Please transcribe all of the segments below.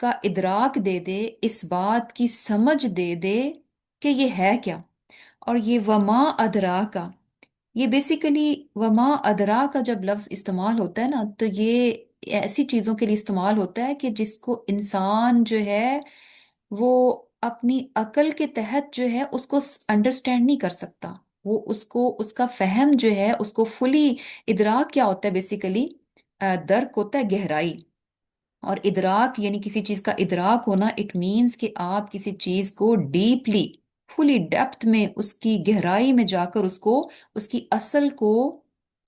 کا ادراک دے دے، اس بات کی سمجھ دے دے کہ یہ ہے کیا۔ اور یہ وما ادرا کا، یہ بیسیکلی وما ادرا کا جب لفظ استعمال ہوتا ہے نا، تو یہ ایسی چیزوں کے لیے استعمال ہوتا ہے کہ جس کو انسان جو ہے وہ اپنی عقل کے تحت جو ہے اس کو انڈرسٹینڈ نہیں کر سکتا۔ وہ اس کو، اس کا فہم جو ہے اس کو فلی، ادراک کیا ہوتا ہے بیسیکلی؟ درک ہوتا ہے گہرائی، اور ادراک یعنی کسی چیز کا ادراک ہونا، اٹ مینس کہ آپ کسی چیز کو ڈیپلی، فلی ڈیپتھ میں، اس کی گہرائی میں جا کر اس کو، اس کی اصل کو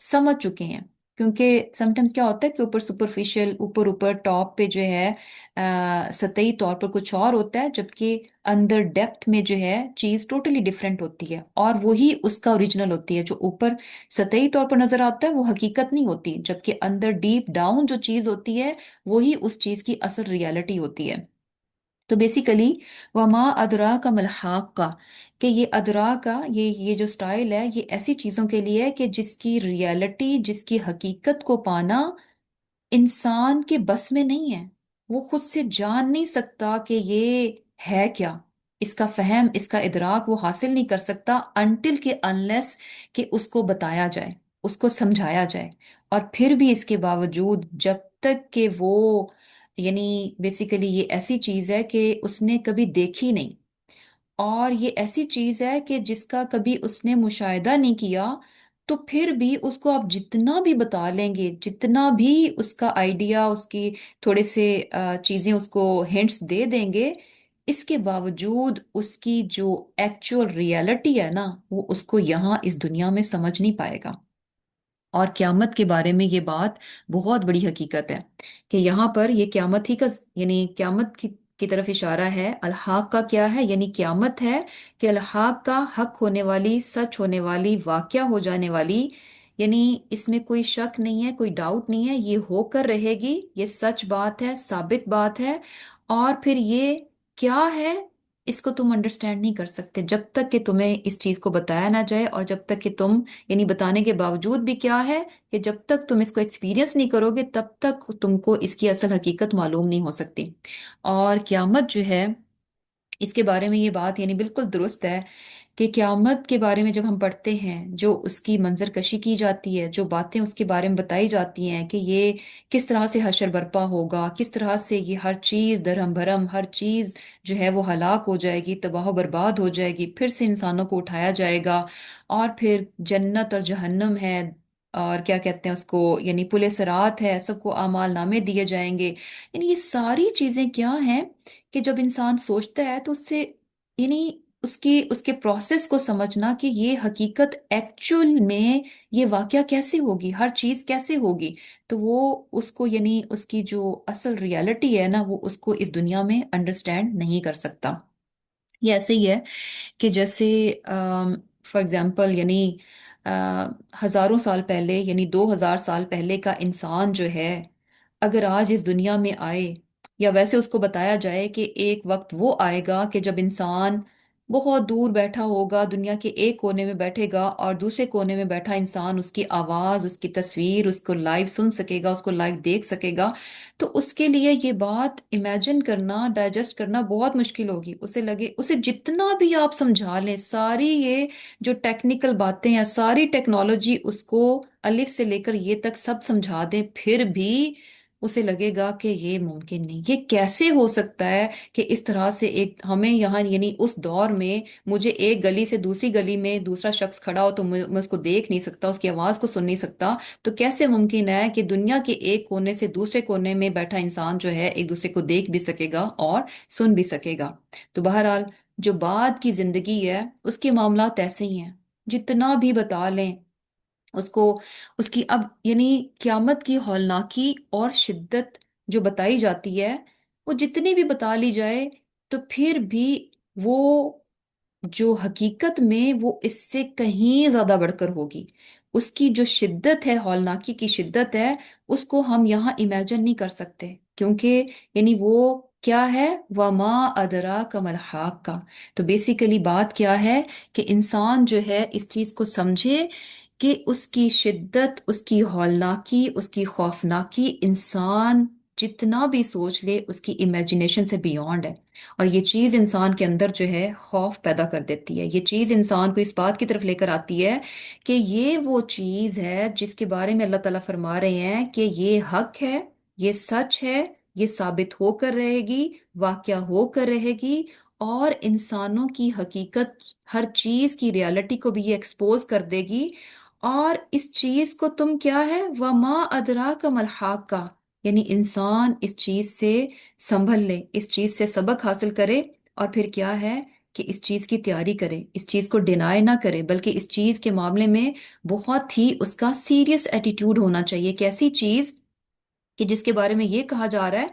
سمجھ چکے ہیں۔ کیونکہ سم ٹائمس کیا ہوتا ہے کہ اوپر سپرفیشل، اوپر اوپر ٹاپ پہ جو ہے سطحی طور پر کچھ اور ہوتا ہے، جبکہ اندر ڈیپتھ میں جو ہے چیز ٹوٹلی ڈفرینٹ ہوتی ہے، اور وہی اس کا اوریجنل ہوتی ہے۔ جو اوپر سطحی طور پر نظر آتا ہے وہ حقیقت نہیں ہوتی، جبکہ اندر ڈیپ ڈاؤن جو چیز ہوتی ہے وہی اس چیز کی اصل ریالٹی ہوتی ہے۔ تو بیسیکلی وما ادرا کا ملحاق کا، کہ یہ ادرا کا، یہ جو سٹائل ہے یہ ایسی چیزوں کے لیے ہے کہ جس کی ریالٹی، جس کی حقیقت کو پانا انسان کے بس میں نہیں ہے۔ وہ خود سے جان نہیں سکتا کہ یہ ہے کیا، اس کا فہم، اس کا ادراک وہ حاصل نہیں کر سکتا انٹل کہ انلیس کہ اس کو بتایا جائے، اس کو سمجھایا جائے۔ اور پھر بھی اس کے باوجود جب تک کہ وہ، یعنی بیسیکلی یہ ایسی چیز ہے کہ اس نے کبھی دیکھی نہیں، اور یہ ایسی چیز ہے کہ جس کا کبھی اس نے مشاہدہ نہیں کیا، تو پھر بھی اس کو آپ جتنا بھی بتا لیں گے، جتنا بھی اس کا آئیڈیا، اس کی تھوڑے سے چیزیں اس کو ہنٹس دے دیں گے، اس کے باوجود اس کی جو ایکچوئل ریالٹی ہے نا، وہ اس کو یہاں اس دنیا میں سمجھ نہیں پائے گا۔ اور قیامت کے بارے میں یہ بات بہت بڑی حقیقت ہے کہ یہاں پر یہ قیامت ہی کا، یعنی قیامت کی طرف اشارہ ہے۔ الحاق کا کیا ہے؟ یعنی قیامت ہے کہ الحاق کا، حق ہونے والی، سچ ہونے والی، واقعہ ہو جانے والی، یعنی اس میں کوئی شک نہیں ہے، کوئی ڈاؤٹ نہیں ہے، یہ ہو کر رہے گی، یہ سچ بات ہے، ثابت بات ہے۔ اور پھر یہ کیا ہے، اس کو تم انڈرسٹینڈ نہیں کر سکتے جب تک کہ تمہیں اس چیز کو بتایا نہ جائے، اور جب تک کہ تم، یعنی بتانے کے باوجود بھی کیا ہے کہ جب تک تم اس کو ایکسپیرینس نہیں کرو گے تب تک تم کو اس کی اصل حقیقت معلوم نہیں ہو سکتی۔ اور قیامت جو ہے، اس کے بارے میں یہ بات یعنی بالکل درست ہے کہ قیامت کے بارے میں جب ہم پڑھتے ہیں، جو اس کی منظر کشی کی جاتی ہے، جو باتیں اس کے بارے میں بتائی جاتی ہیں کہ یہ کس طرح سے حشر برپا ہوگا، کس طرح سے یہ ہر چیز درہم بھرم، ہر چیز جو ہے وہ ہلاک ہو جائے گی، تباہ و برباد ہو جائے گی، پھر سے انسانوں کو اٹھایا جائے گا، اور پھر جنت اور جہنم ہے، اور کیا کہتے ہیں اس کو، یعنی پل صراط ہے، سب کو اعمال نامے دیے جائیں گے۔ یعنی یہ ساری چیزیں کیا ہیں کہ جب انسان سوچتا ہے تو اس سے، یعنی اس کے پروسیس کو سمجھنا کہ یہ حقیقت ایکچول میں یہ واقعہ کیسے ہوگی، ہر چیز کیسے ہوگی، تو وہ اس کو، یعنی اس کی جو اصل ریالٹی ہے نا، وہ اس کو اس دنیا میں انڈرسٹینڈ نہیں کر سکتا۔ یہ ایسے ہی ہے کہ جیسے فار ایگزامپل، یعنی ہزاروں سال پہلے، یعنی 2000 سال پہلے کا انسان جو ہے، اگر آج اس دنیا میں آئے، یا ویسے اس کو بتایا جائے کہ ایک وقت وہ آئے گا کہ جب انسان بہت دور بیٹھا ہوگا، دنیا کے ایک کونے میں بیٹھے گا، اور دوسرے کونے میں بیٹھا انسان اس کی آواز، اس کی تصویر، اس کو لائیو سن سکے گا، اس کو لائیو دیکھ سکے گا، تو اس کے لیے یہ بات امیجن کرنا، ڈائجسٹ کرنا بہت مشکل ہوگی۔ اسے لگے، اسے جتنا بھی آپ سمجھا لیں، ساری یہ جو ٹیکنیکل باتیں ہیں، ساری ٹیکنالوجی اس کو الف سے لے کر یہ تک سب سمجھا دیں، پھر بھی اسے لگے گا کہ یہ ممکن نہیں، یہ کیسے ہو سکتا ہے کہ اس طرح سے ایک ہمیں یہاں، یعنی اس دور میں مجھے ایک گلی سے دوسری گلی میں دوسرا شخص کھڑا ہو تو میں اس کو دیکھ نہیں سکتا، اس کی آواز کو سن نہیں سکتا، تو کیسے ممکن ہے کہ دنیا کے ایک کونے سے دوسرے کونے میں بیٹھا انسان جو ہے ایک دوسرے کو دیکھ بھی سکے گا اور سن بھی سکے گا؟ تو بہرحال جو بعد کی زندگی ہے اس کے معاملات ایسے ہی ہیں، جتنا بھی بتا لیں اس کو، اس کی اب، یعنی قیامت کی ہولناکی اور شدت جو بتائی جاتی ہے، وہ جتنی بھی بتا لی جائے تو پھر بھی وہ جو حقیقت میں وہ اس سے کہیں زیادہ بڑھ کر ہوگی۔ اس کی جو شدت ہے، ہولناکی کی شدت ہے، اس کو ہم یہاں امیجن نہیں کر سکتے، کیونکہ یعنی وہ کیا ہے، وما ادرا کمل حق کا۔ تو بیسیکلی بات کیا ہے کہ انسان جو ہے اس چیز کو سمجھے کہ اس کی شدت، اس کی ہولناکی، اس کی خوفناکی انسان جتنا بھی سوچ لے اس کی امیجنیشن سے بیونڈ ہے۔ اور یہ چیز انسان کے اندر جو ہے خوف پیدا کر دیتی ہے، یہ چیز انسان کو اس بات کی طرف لے کر آتی ہے کہ یہ وہ چیز ہے جس کے بارے میں اللہ تعالیٰ فرما رہے ہیں کہ یہ حق ہے، یہ سچ ہے، یہ ثابت ہو کر رہے گی، واقعہ ہو کر رہے گی، اور انسانوں کی حقیقت، ہر چیز کی ریالٹی کو بھی یہ ایکسپوز کر دے گی۔ اور اس چیز کو تم کیا ہے، وما ادراک ما الحاقہ، یعنی انسان اس چیز سے سنبھل لے، اس چیز سے سبق حاصل کرے، اور پھر کیا ہے کہ اس چیز کی تیاری کرے، اس چیز کو ڈینائی نہ کرے، بلکہ اس چیز کے معاملے میں بہت ہی اس کا سیریس ایٹیٹیوڈ ہونا چاہیے کہ ایسی چیز کہ جس کے بارے میں یہ کہا جا رہا ہے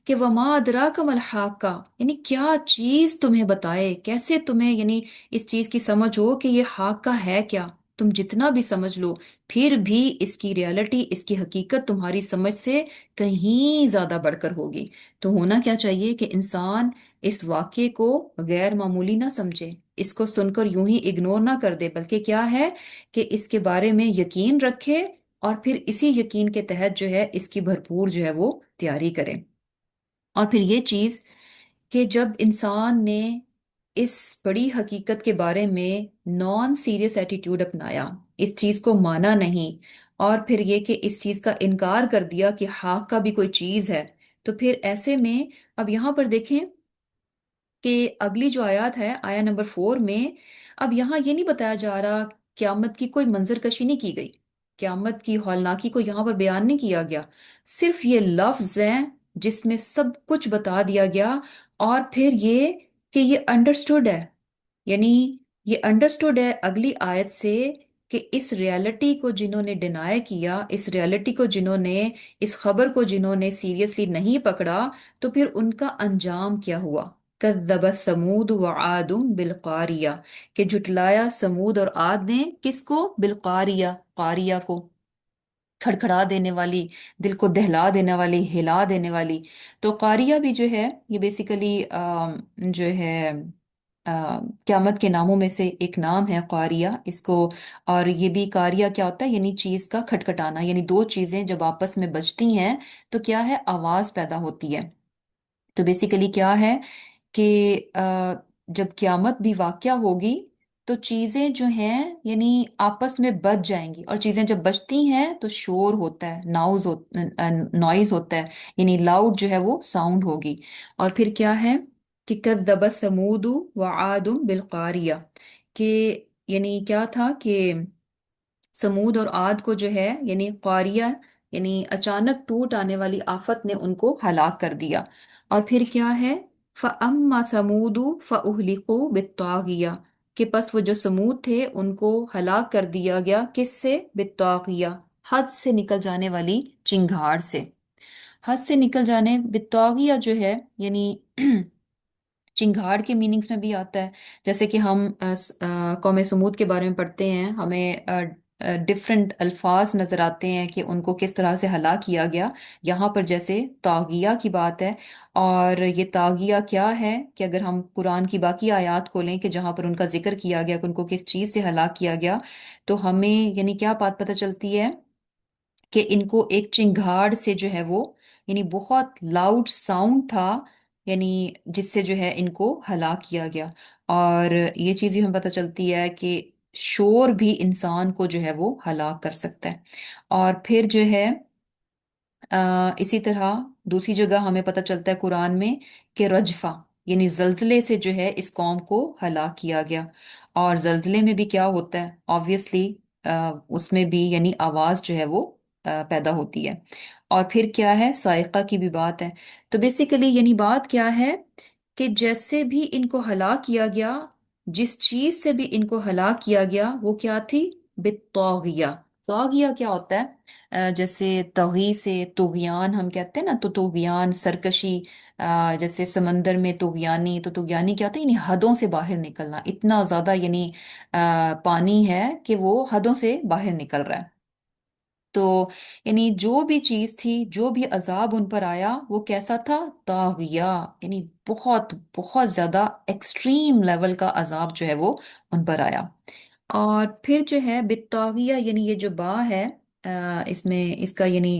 کہ وما ادراک ما الحاقہ، یعنی کیا چیز تمہیں بتائے، کیسے تمہیں یعنی اس چیز کی سمجھ ہو کہ یہ حاقہ ہے کیا۔ تم جتنا بھی سمجھ لو پھر بھی اس کی ریالٹی، اس کی حقیقت تمہاری سمجھ سے کہیں زیادہ بڑھ کر ہوگی۔ تو ہونا کیا چاہیے کہ انسان اس واقعے کو غیر معمولی نہ سمجھے، اس کو سن کر یوں ہی اگنور نہ کر دے، بلکہ کیا ہے کہ اس کے بارے میں یقین رکھے، اور پھر اسی یقین کے تحت جو ہے اس کی بھرپور جو ہے وہ تیاری کرے۔ اور پھر یہ چیز کہ جب انسان نے اس بڑی حقیقت کے بارے میں نان سیریس ایٹیٹیوڈ اپنایا، اس چیز کو مانا نہیں، اور پھر یہ کہ اس چیز کا انکار کر دیا کہ حق کا بھی کوئی چیز ہے، تو پھر ایسے میں اب یہاں پر دیکھیں کہ اگلی جو آیات ہے، آیا نمبر 4 میں، اب یہاں یہ نہیں بتایا جا رہا، قیامت کی کوئی منظر کشی نہیں کی گئی، قیامت کی ہولناکی کو یہاں پر بیان نہیں کیا گیا، صرف یہ لفظ ہیں جس میں سب کچھ بتا دیا گیا، اور پھر یہ کہ یہ انڈرسٹوڈ ہے، یعنی یہ انڈرسٹوڈ ہے اگلی آیت سے کہ اس ریالٹی کو جنہوں نے ڈینائی کیا، اس ریالٹی کو جنہوں نے، اس خبر کو جنہوں نے سیریسلی نہیں پکڑا، تو پھر ان کا انجام کیا ہوا۔ کذبت ثمود وعاد بالقاریہ، کہ جھٹلایا سمود اور عاد نے کس کو، بالقاریہ، قاریہ کو، کھڑکھڑا دینے والی، دل کو دہلا دینے والی، ہلا دینے والی۔ تو قاریہ بھی جو ہے یہ بیسیکلی جو ہے قیامت کے ناموں میں سے ایک نام ہے قاریہ اس کو۔ اور یہ بھی قاریہ کیا ہوتا ہے، یعنی چیز کا کھٹکھٹانا، یعنی دو چیزیں جب آپس میں بجتی ہیں تو کیا ہے، آواز پیدا ہوتی ہے۔ تو بیسیکلی کیا ہے کہ جب قیامت بھی واقعہ ہوگی تو چیزیں جو ہیں یعنی آپس میں بچ جائیں گی، اور چیزیں جب بچتی ہیں تو شور ہوتا ہے، نوائز ہوتا ہے، یعنی لاؤڈ جو ہے وہ ساؤنڈ ہوگی۔ اور پھر کیا ہے کہ کذبت ثمود وعاد بالقاریہ، کہ یعنی کیا تھا کہ سمود اور عاد کو جو ہے یعنی قاریہ، یعنی اچانک ٹوٹ آنے والی آفت نے ان کو ہلاک کر دیا۔ اور پھر کیا ہے، فَأَمَّا ثَمُودُ فَأُهْلِكُوا بِالطَّاغِيَةِ، کہ پس وہ جو سمود تھے ان کو ہلاک کر دیا گیا، کس سے، بالطاغیہ، حد سے نکل جانے والی چنگھاڑ سے۔ حد سے نکل جانے، بالطاغیہ جو ہے یعنی چنگھاڑ کے میننگز میں بھی آتا ہے، جیسے کہ ہم قوم سمود کے بارے میں پڑھتے ہیں، ہمیں ڈفرینٹ الفاظ نظر آتے ہیں کہ ان کو کس طرح سے ہلاک کیا گیا۔ یہاں پر جیسے طاغیہ کی بات ہے، اور یہ طاغیہ کیا ہے کہ اگر ہم قرآن کی باقی آیات کھولیں کہ جہاں پر ان کا ذکر کیا گیا کہ ان کو کس چیز سے ہلاک کیا گیا، تو ہمیں یعنی کیا بات پتہ چلتی ہے کہ ان کو ایک چنگھاڑ سے جو ہے وہ، یعنی بہت لاؤڈ ساؤنڈ تھا، یعنی جس سے جو ہے ان کو ہلاک کیا گیا۔ اور یہ چیز بھی ہمیں پتہ چلتی ہے کہ شور بھی انسان کو جو ہے وہ ہلاک کر سکتا ہے۔ اور پھر جو ہے اسی طرح دوسری جگہ ہمیں پتہ چلتا ہے قرآن میں کہ رجفہ، یعنی زلزلے سے جو ہے اس قوم کو ہلاک کیا گیا۔ اور زلزلے میں بھی کیا ہوتا ہے، آبویسلی اس میں بھی یعنی آواز جو ہے وہ پیدا ہوتی ہے۔ اور پھر کیا ہے، صاعقہ کی بھی بات ہے۔ تو بیسیکلی یعنی بات کیا ہے کہ جیسے بھی ان کو ہلاک کیا گیا، جس چیز سے بھی ان کو ہلاک کیا گیا وہ کیا تھی، بالطاغیہ۔ طاغیہ کیا ہوتا ہے، جیسے طغی سے طغیان ہم کہتے ہیں نا، تو طغیان سرکشی، جیسے سمندر میں طغیانی، تو طغیانی کیا ہوتا ہے، یعنی حدوں سے باہر نکلنا، اتنا زیادہ یعنی پانی ہے کہ وہ حدوں سے باہر نکل رہا ہے۔ تو یعنی جو بھی چیز تھی، جو بھی عذاب ان پر آیا وہ کیسا تھا، طاغیہ، یعنی بہت بہت زیادہ ایکسٹریم لیول کا عذاب جو ہے وہ ان پر آیا۔ اور پھر جو ہے بالطاغیہ، یعنی یہ جو با ہے اس میں اس کا یعنی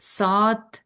7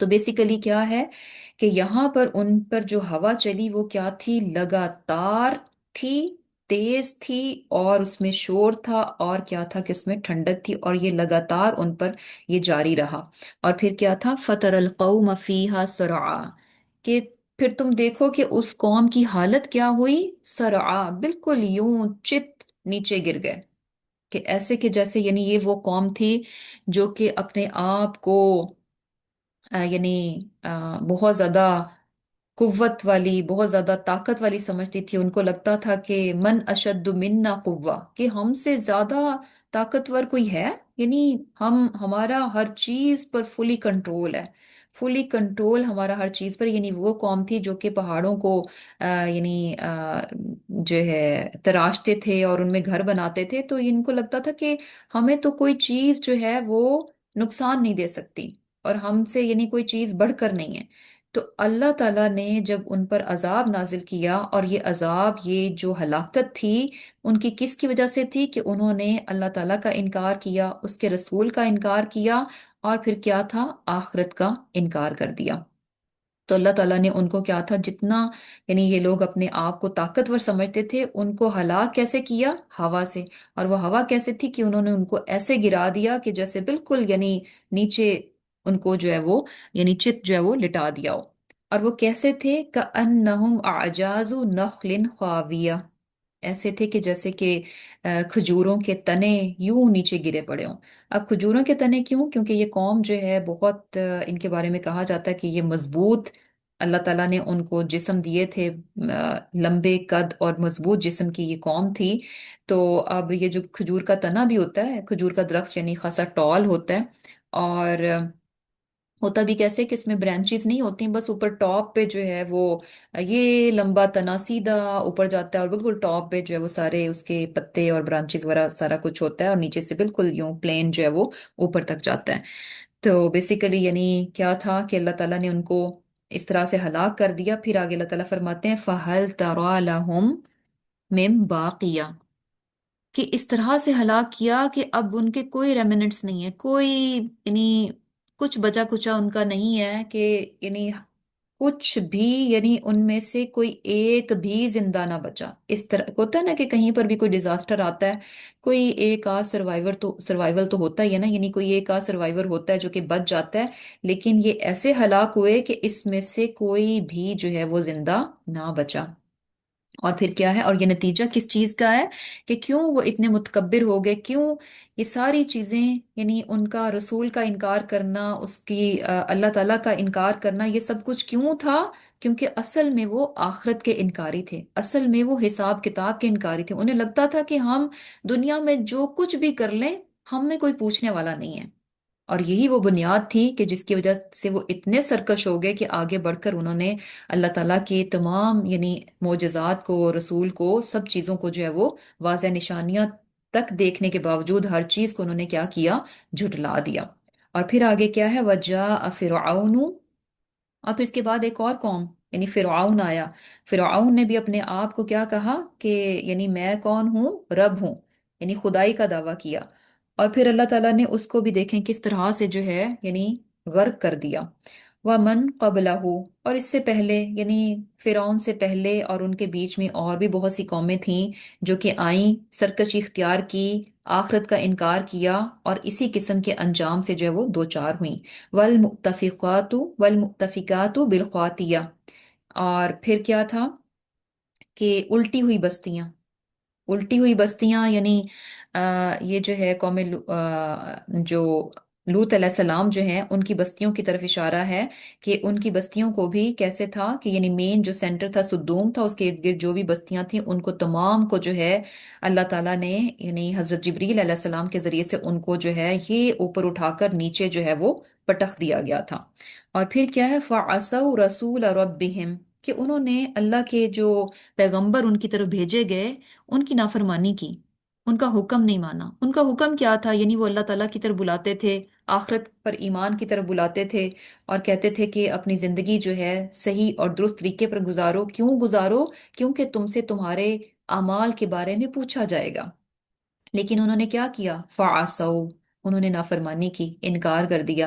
تو بیسیکلی کیا ہے کہ یہاں پر ان پر جو ہوا چلی وہ کیا تھی، لگاتار تھی، تیز تھی، اور اس میں شور تھا، اور کیا تھا کہ اس میں ٹھنڈک تھی، اور یہ لگاتار ان پر یہ جاری رہا۔ اور پھر کیا تھا، فَتَرَى الْقَوْمَ فِيهَا سَرْعَىٰ، کہ پھر تم دیکھو کہ اس قوم کی حالت کیا ہوئی، سرعا، بالکل یوں چت نیچے گر گئے، کہ ایسے کہ جیسے یعنی یہ وہ قوم تھی جو کہ اپنے آپ کو یعنی بہت زیادہ قوت والی، بہت زیادہ طاقت والی سمجھتی تھی۔ ان کو لگتا تھا کہ من اشد منا قوہ، کہ ہم سے زیادہ طاقتور کوئی ہے، یعنی ہمارا ہر چیز پر فلی کنٹرول ہے، فلی کنٹرول ہمارا ہر چیز پر۔ یعنی وہ قوم تھی جو کہ پہاڑوں کو یعنی جو ہے تراشتے تھے اور ان میں گھر بناتے تھے، تو ان کو لگتا تھا کہ ہمیں تو کوئی چیز جو ہے وہ نقصان نہیں دے سکتی، اور ہم سے یعنی کوئی چیز بڑھ کر نہیں ہے۔ تو اللہ تعالیٰ نے جب ان پر عذاب نازل کیا، اور یہ عذاب، یہ جو ہلاکت تھی ان کی کس کی وجہ سے تھی، کہ انہوں نے اللہ تعالیٰ کا انکار کیا، اس کے رسول کا انکار کیا، اور پھر کیا تھا، آخرت کا انکار کر دیا۔ تو اللہ تعالیٰ نے ان کو کیا تھا، جتنا یعنی یہ لوگ اپنے آپ کو طاقتور سمجھتے تھے، ان کو ہلاک کیسے کیا، ہوا سے۔ اور وہ ہوا کیسے تھی کہ انہوں نے ان کو ایسے گرا دیا کہ جیسے بالکل یعنی نیچے ان کو جو ہے وہ یعنی چت جو ہے وہ لٹا دیا ہو۔ اور وہ کیسے تھے، کأنہم اعجاز نخل خاویہ، ایسے تھے کہ جیسے کہ کھجوروں کے تنے یوں نیچے گرے پڑے ہوں۔ اب کھجوروں کے تنے کیوں، کیونکہ یہ قوم جو ہے بہت ان کے بارے میں کہا جاتا ہے کہ یہ مضبوط، اللہ تعالیٰ نے ان کو جسم دیے تھے، لمبے قد اور مضبوط جسم کی یہ قوم تھی۔ تو اب یہ جو کھجور کا تنا بھی ہوتا ہے، کھجور کا درخت یعنی خاصا ٹال ہوتا ہے، اور ہوتا بھی کیسے کہ اس میں برانچز نہیں ہوتی، بس اوپر ٹاپ پہ جو ہے وہ یہ لمبا تنا سیدھا اوپر جاتا ہے، اور بالکل ٹاپ پہ جو ہے وہ سارے اس کے پتے اور برانچز وغیرہ سارا کچھ ہوتا ہے، اور نیچے سے بالکل یوں پلین جو ہے وہ اوپر تک جاتا ہے۔ تو بیسیکلی یعنی کیا تھا کہ اللہ تعالیٰ نے ان کو اس طرح سے ہلاک کر دیا۔ پھر آگے اللہ تعالیٰ فرماتے ہیں فَهَلْ تَرَى لَهُم مِّن بَاقِيَةٍ، کہ اس طرح سے ہلاک کیا کہ اب ان کے کوئی ریمننٹس نہیں ہے، کوئی یعنی کچھ بچا کچا ان کا نہیں ہے، کہ یعنی کچھ بھی یعنی ان میں سے کوئی ایک بھی زندہ نہ بچا۔ اس طرح ہوتا ہے نا کہ کہیں پر بھی کوئی ڈیزاسٹر آتا ہے، کوئی ایک آدھ سروائیول تو ہوتا ہی ہے نا، یعنی کوئی ایک آدھ سروائیور ہوتا ہے جو کہ بچ جاتا ہے، لیکن یہ ایسے ہلاک ہوئے کہ اس میں سے کوئی بھی جو ہے وہ زندہ نہ بچا۔ اور پھر کیا ہے، اور یہ نتیجہ کس چیز کا ہے، کہ کیوں وہ اتنے متکبر ہو گئے، کیوں یہ ساری چیزیں، یعنی ان کا رسول کا انکار کرنا، اس کی اللہ تعالیٰ کا انکار کرنا، یہ سب کچھ کیوں تھا، کیونکہ اصل میں وہ آخرت کے انکاری تھے، اصل میں وہ حساب کتاب کے انکاری تھے۔ انہیں لگتا تھا کہ ہم دنیا میں جو کچھ بھی کر لیں، ہم میں کوئی پوچھنے والا نہیں ہے۔ اور یہی وہ بنیاد تھی کہ جس کی وجہ سے وہ اتنے سرکش ہو گئے کہ آگے بڑھ کر انہوں نے اللہ تعالیٰ کے تمام یعنی معجزات کو، رسول کو، سب چیزوں کو جو ہے وہ واضح نشانیاں تک دیکھنے کے باوجود ہر چیز کو انہوں نے کیا کیا، جھٹلا دیا۔ اور پھر آگے کیا ہے، وَجَاءَ فِرْعَوْنُ، اور پھر اس کے بعد ایک اور قوم یعنی فرعون آیا۔ فرعون نے بھی اپنے آپ کو کیا کہا کہ یعنی میں کون ہوں، رب ہوں، یعنی خدائی کا دعویٰ کیا۔ اور پھر اللہ تعالیٰ نے اس کو بھی دیکھیں کس طرح سے جو ہے یعنی غرق کر دیا۔ وَمَن قَبْلَهُ، اور اس سے پہلے یعنی فرعون سے پہلے اور ان کے بیچ میں اور بھی بہت سی قومیں تھیں جو کہ آئیں، سرکشی اختیار کی، آخرت کا انکار کیا، اور اسی قسم کے انجام سے جو ہے وہ دوچار ہوئیں۔ والمؤتفقات بالخاطیہ، اور پھر کیا تھا کہ الٹی ہوئی بستیاں، الٹی ہوئی بستیاں یعنی یہ جو ہے قوم جو لوط علیہ السلام جو ہیں ان کی بستیوں کی طرف اشارہ ہے، کہ ان کی بستیوں کو بھی کیسے تھا کہ یعنی مین جو سینٹر تھا سدوم تھا، اس کے ارد گرد جو بھی بستیاں تھیں ان کو تمام کو جو ہے اللہ تعالیٰ نے یعنی حضرت جبریل علیہ السلام کے ذریعے سے ان کو جو ہے یہ اوپر اٹھا کر نیچے جو ہے وہ پٹخ دیا گیا تھا۔ اور پھر کیا ہے، فَعَصَوْا رَسُولَ رَبِّهِمْ، کہ انہوں نے اللہ کے جو پیغمبر ان کی طرف بھیجے گئے ان کی نافرمانی کی، ان کا حکم نہیں مانا۔ ان کا حکم کیا تھا، یعنی وہ اللہ تعالیٰ کی طرف بلاتے تھے، آخرت پر ایمان کی طرف بلاتے تھے، اور کہتے تھے کہ اپنی زندگی جو ہے صحیح اور درست طریقے پر گزارو۔ کیوں گزارو، کیونکہ تم سے تمہارے اعمال کے بارے میں پوچھا جائے گا۔ لیکن انہوں نے کیا کیا، فعصوا، انہوں نے نافرمانی کی، انکار کر دیا۔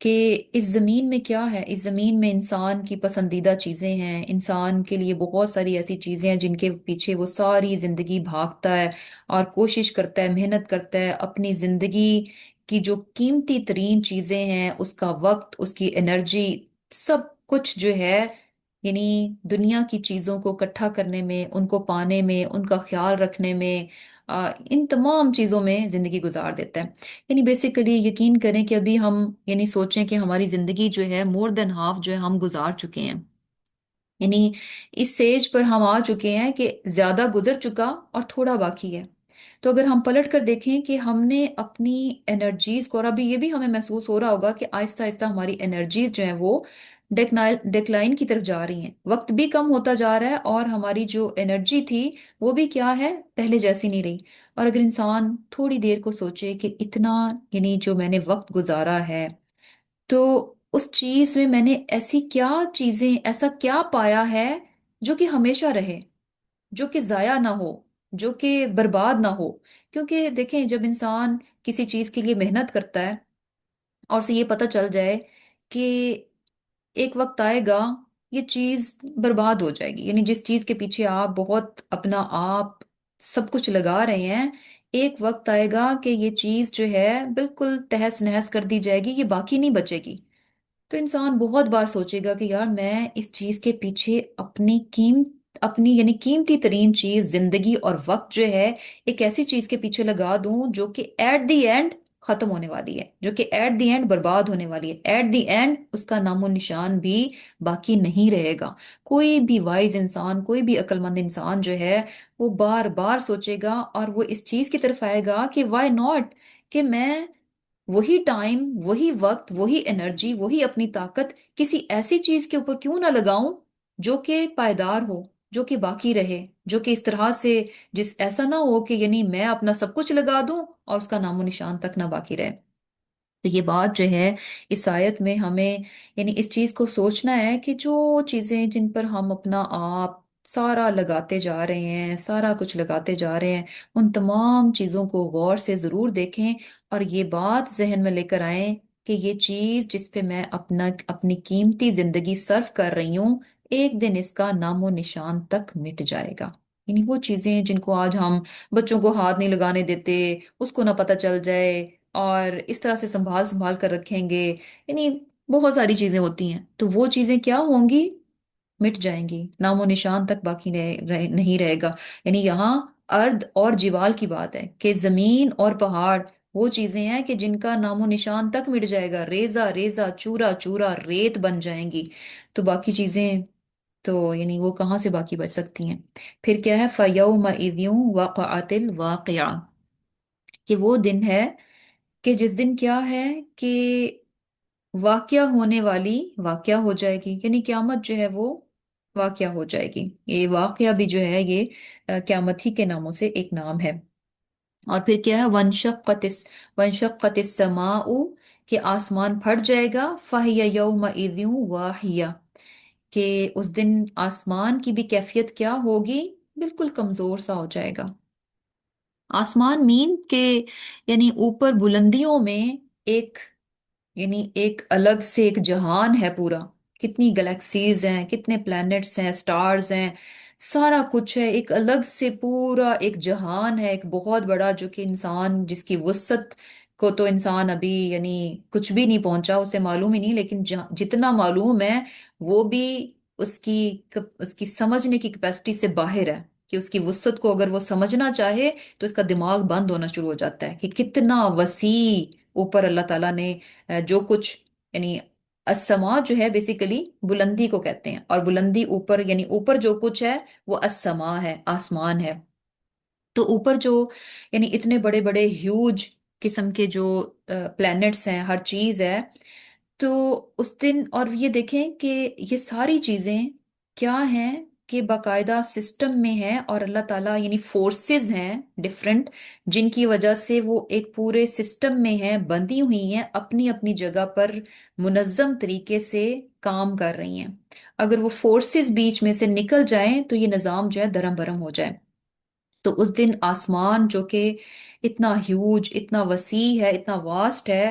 کہ اس زمین میں کیا ہے، اس زمین میں انسان کی پسندیدہ چیزیں ہیں، انسان کے لیے بہت ساری ایسی چیزیں ہیں جن کے پیچھے وہ ساری زندگی بھاگتا ہے اور کوشش کرتا ہے، محنت کرتا ہے، اپنی زندگی کی جو قیمتی ترین چیزیں ہیں، اس کا وقت، اس کی انرجی، سب کچھ جو ہے، یعنی دنیا کی چیزوں کو اکٹھا کرنے میں، ان کو پانے میں، ان کا خیال رکھنے میں، ان تمام چیزوں میں زندگی گزار دیتا ہے۔ یعنی بیسیکلی یقین کریں کہ ابھی ہم، یعنی سوچیں کہ ہماری زندگی جو ہے مور دین ہاف جو ہے ہم گزار چکے ہیں، یعنی اس سیج پر ہم آ چکے ہیں کہ زیادہ گزر چکا اور تھوڑا باقی ہے۔ تو اگر ہم پلٹ کر دیکھیں کہ ہم نے اپنی انرجیز کو، اور ابھی یہ بھی ہمیں محسوس ہو رہا ہوگا کہ آہستہ آہستہ ہماری انرجیز جو ہیں وہ ڈیکلائن کی طرف جا رہی ہیں، وقت بھی کم ہوتا جا رہا ہے، اور ہماری جو انرجی تھی وہ بھی کیا ہے، پہلے جیسی نہیں رہی۔ اور اگر انسان تھوڑی دیر کو سوچے کہ اتنا، یعنی جو میں نے وقت گزارا ہے، تو اس چیز میں نے ایسی کیا چیزیں، ایسا کیا پایا ہے جو کہ ہمیشہ رہے، جو کہ ضائع نہ ہو، جو کہ برباد نہ ہو۔ کیونکہ دیکھیں، جب انسان کسی چیز کے لیے محنت کرتا ہے اور اسے یہ پتہ چل جائے کہ ایک وقت آئے گا یہ چیز برباد ہو جائے گی، یعنی جس چیز کے پیچھے آپ بہت اپنا آپ سب کچھ لگا رہے ہیں، ایک وقت آئے گا کہ یہ چیز جو ہے بالکل تہس نہس کر دی جائے گی، یہ باقی نہیں بچے گی۔ تو انسان بہت بار سوچے گا کہ یار میں اس چیز کے پیچھے اپنی یعنی قیمتی ترین چیز زندگی اور وقت جو ہے ایک ایسی چیز کے پیچھے لگا دوں جو کہ ایٹ دی اینڈ ختم ہونے والی ہے، جو کہ ایٹ دی اینڈ برباد ہونے والی ہے، ایٹ دی اینڈ اس کا نام و نشان بھی باقی نہیں رہے گا۔ کوئی بھی وائز انسان، کوئی بھی عقل مند انسان جو ہے وہ بار بار سوچے گا اور وہ اس چیز کی طرف آئے گا کہ وائی ناٹ، کہ میں وہی ٹائم، وہی وقت، وہی انرجی، وہی اپنی طاقت کسی ایسی چیز کے اوپر کیوں نہ لگاؤں جو کہ پائیدار ہو، جو کہ باقی رہے، جو کہ اس طرح سے، جس ایسا نہ ہو کہ یعنی میں اپنا سب کچھ لگا دوں اور اس کا نام و نشان تک نہ باقی رہے۔ تو یہ بات جو ہے اس آیت میں ہمیں، یعنی اس چیز کو سوچنا ہے کہ جو چیزیں جن پر ہم اپنا آپ سارا لگاتے جا رہے ہیں، سارا کچھ لگاتے جا رہے ہیں، ان تمام چیزوں کو غور سے ضرور دیکھیں اور یہ بات ذہن میں لے کر آئیں کہ یہ چیز جس پہ میں اپنی قیمتی زندگی صرف کر رہی ہوں، ایک دن اس کا نام و نشان تک مٹ جائے گا۔ یعنی وہ چیزیں جن کو آج ہم بچوں کو ہاتھ نہیں لگانے دیتے، اس کو نہ پتہ چل جائے اور اس طرح سے سنبھال سنبھال کر رکھیں گے، یعنی بہت ساری چیزیں ہوتی ہیں، تو وہ چیزیں کیا ہوں گی، مٹ جائیں گی، نام و نشان تک باقی نہیں رہے گا۔ یعنی یہاں ارد اور جیوال کی بات ہے کہ زمین اور پہاڑ وہ چیزیں ہیں کہ جن کا نام و نشان تک مٹ جائے گا، ریزہ ریزہ، چورا چورا ریت بن جائیں گی، تو باقی چیزیں تو یعنی وہ کہاں سے باقی بچ سکتی ہیں۔ پھر کیا ہے، فَيَوْمَئِذٍ وَقَعَتِ الْوَاقِعَةُ، کہ وہ دن ہے کہ جس دن کیا ہے کہ واقعہ ہونے والی واقعہ ہو جائے گی، یعنی قیامت جو ہے وہ واقعہ ہو جائے گی۔ یہ واقعہ بھی جو ہے یہ قیامت ہی کے ناموں سے ایک نام ہے۔ اور پھر کیا ہے، وَانشَقَّتِ السَّمَاءُ، کہ آسمان پھٹ جائے گا، فَهِيَ يَوْمَئِذٍ وَاهِيَةٌ، کہ اس دن آسمان کی بھی کیفیت کیا ہوگی، بالکل کمزور سا ہو جائے گا۔ آسمان مین کے یعنی اوپر بلندیوں میں ایک، یعنی ایک الگ سے ایک جہان ہے پورا، کتنی گلیکسیز ہیں، کتنے پلانٹس ہیں، سٹارز ہیں، سارا کچھ ہے، ایک الگ سے پورا ایک جہان ہے، ایک بہت بڑا، جو کہ انسان جس کی وسعت کو تو انسان ابھی یعنی کچھ بھی نہیں پہنچا، اسے معلوم ہی نہیں، لیکن جتنا معلوم ہے وہ بھی اس کی سمجھنے کی کیپیسٹی سے باہر ہے، کہ اس کی وسعت کو اگر وہ سمجھنا چاہے تو اس کا دماغ بند ہونا شروع ہو جاتا ہے کہ کتنا وسیع اوپر اللہ تعالیٰ نے جو کچھ، یعنی السما جو ہے بیسیکلی بلندی کو کہتے ہیں، اور بلندی اوپر، یعنی اوپر جو کچھ ہے وہ السما ہے، آسمان ہے۔ تو اوپر جو یعنی اتنے بڑے بڑے ہیوج قسم کے جو پلانٹس ہیں، ہر چیز ہے، تو اس دن، اور یہ دیکھیں کہ یہ ساری چیزیں کیا ہیں کہ باقاعدہ سسٹم میں ہیں، اور اللہ تعالیٰ یعنی فورسز ہیں ڈفرینٹ، جن کی وجہ سے وہ ایک پورے سسٹم میں ہیں، بندھی ہوئی ہیں اپنی اپنی جگہ پر، منظم طریقے سے کام کر رہی ہیں۔ اگر وہ فورسز بیچ میں سے نکل جائیں تو یہ نظام جو ہے درم برم ہو جائے۔ تو اس دن آسمان جو کہ اتنا ہیوج، اتنا وسیع ہے، اتنا واسٹ ہے،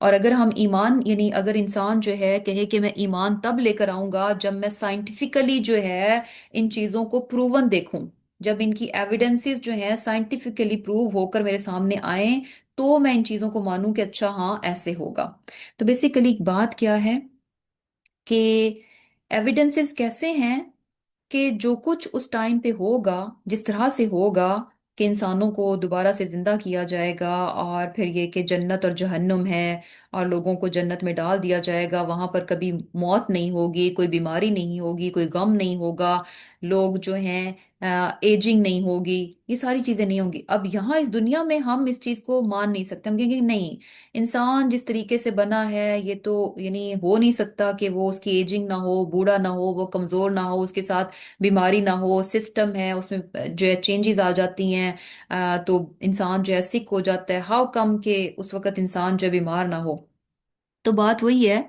اور اگر ہم ایمان یعنی اگر انسان جو ہے کہے کہ میں ایمان تب لے کر آؤں گا جب میں سائنٹیفکلی جو ہے ان چیزوں کو پروون دیکھوں، جب ان کی ایویڈنسز جو ہیں سائنٹیفکلی پروو ہو کر میرے سامنے آئیں، تو میں ان چیزوں کو مانوں کہ اچھا ہاں ایسے ہوگا۔ تو بیسیکلی بات کیا ہے کہ ایویڈنسز کیسے ہیں کہ جو کچھ اس ٹائم پہ ہوگا، جس طرح سے ہوگا کہ انسانوں کو دوبارہ سے زندہ کیا جائے گا، اور پھر یہ کہ جنت اور جہنم ہے، اور لوگوں کو جنت میں ڈال دیا جائے گا، وہاں پر کبھی موت نہیں ہوگی، کوئی بیماری نہیں ہوگی، کوئی غم نہیں ہوگا، لوگ جو ہیں ایجنگ نہیں ہوگی، یہ ساری چیزیں نہیں ہوں گی۔ اب یہاں اس دنیا میں ہم اس چیز کو مان نہیں سکتے، ہم کہیں گے نہیں، انسان جس طریقے سے بنا ہے یہ تو یعنی ہو نہیں سکتا کہ وہ اس کی ایجنگ نہ ہو، بوڑھا نہ ہو، وہ کمزور نہ ہو، اس کے ساتھ بیماری نہ ہو، سسٹم ہے اس میں جو ہے چینجز آ جاتی ہیں، تو انسان جو ہے سک ہو جاتا ہے، ہاؤ کم کہ اس وقت انسان جو ہے بیمار نہ ہو۔ تو بات وہی ہے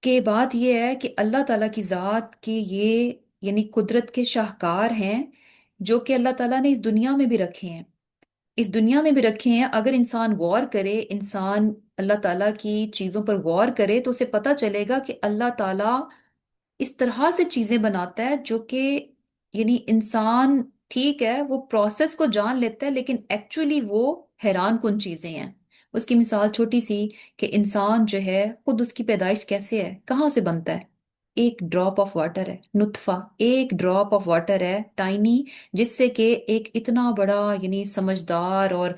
کہ بات یہ ہے کہ اللہ تعالیٰ کی ذات کے یہ یعنی قدرت کے شاہکار ہیں، جو کہ اللہ تعالیٰ نے اس دنیا میں بھی رکھے ہیں، اس دنیا میں بھی رکھے ہیں۔ اگر انسان غور کرے، انسان اللہ تعالیٰ کی چیزوں پر غور کرے، تو اسے پتہ چلے گا کہ اللہ تعالیٰ اس طرح سے چیزیں بناتا ہے جو کہ یعنی انسان ٹھیک ہے وہ پروسیس کو جان لیتا ہے، لیکن ایکچولی وہ حیران کن چیزیں ہیں۔ اس کی مثال چھوٹی سی کہ انسان جو ہے خود اس کی پیدائش کیسے ہے، کہاں سے بنتا ہے؟ ایک ڈراپ آف واٹر ہے، نطفہ، ایک ڈراپ آف واٹر ہے ٹائنی، جس سے کہ ایک اتنا بڑا یعنی سمجھدار اور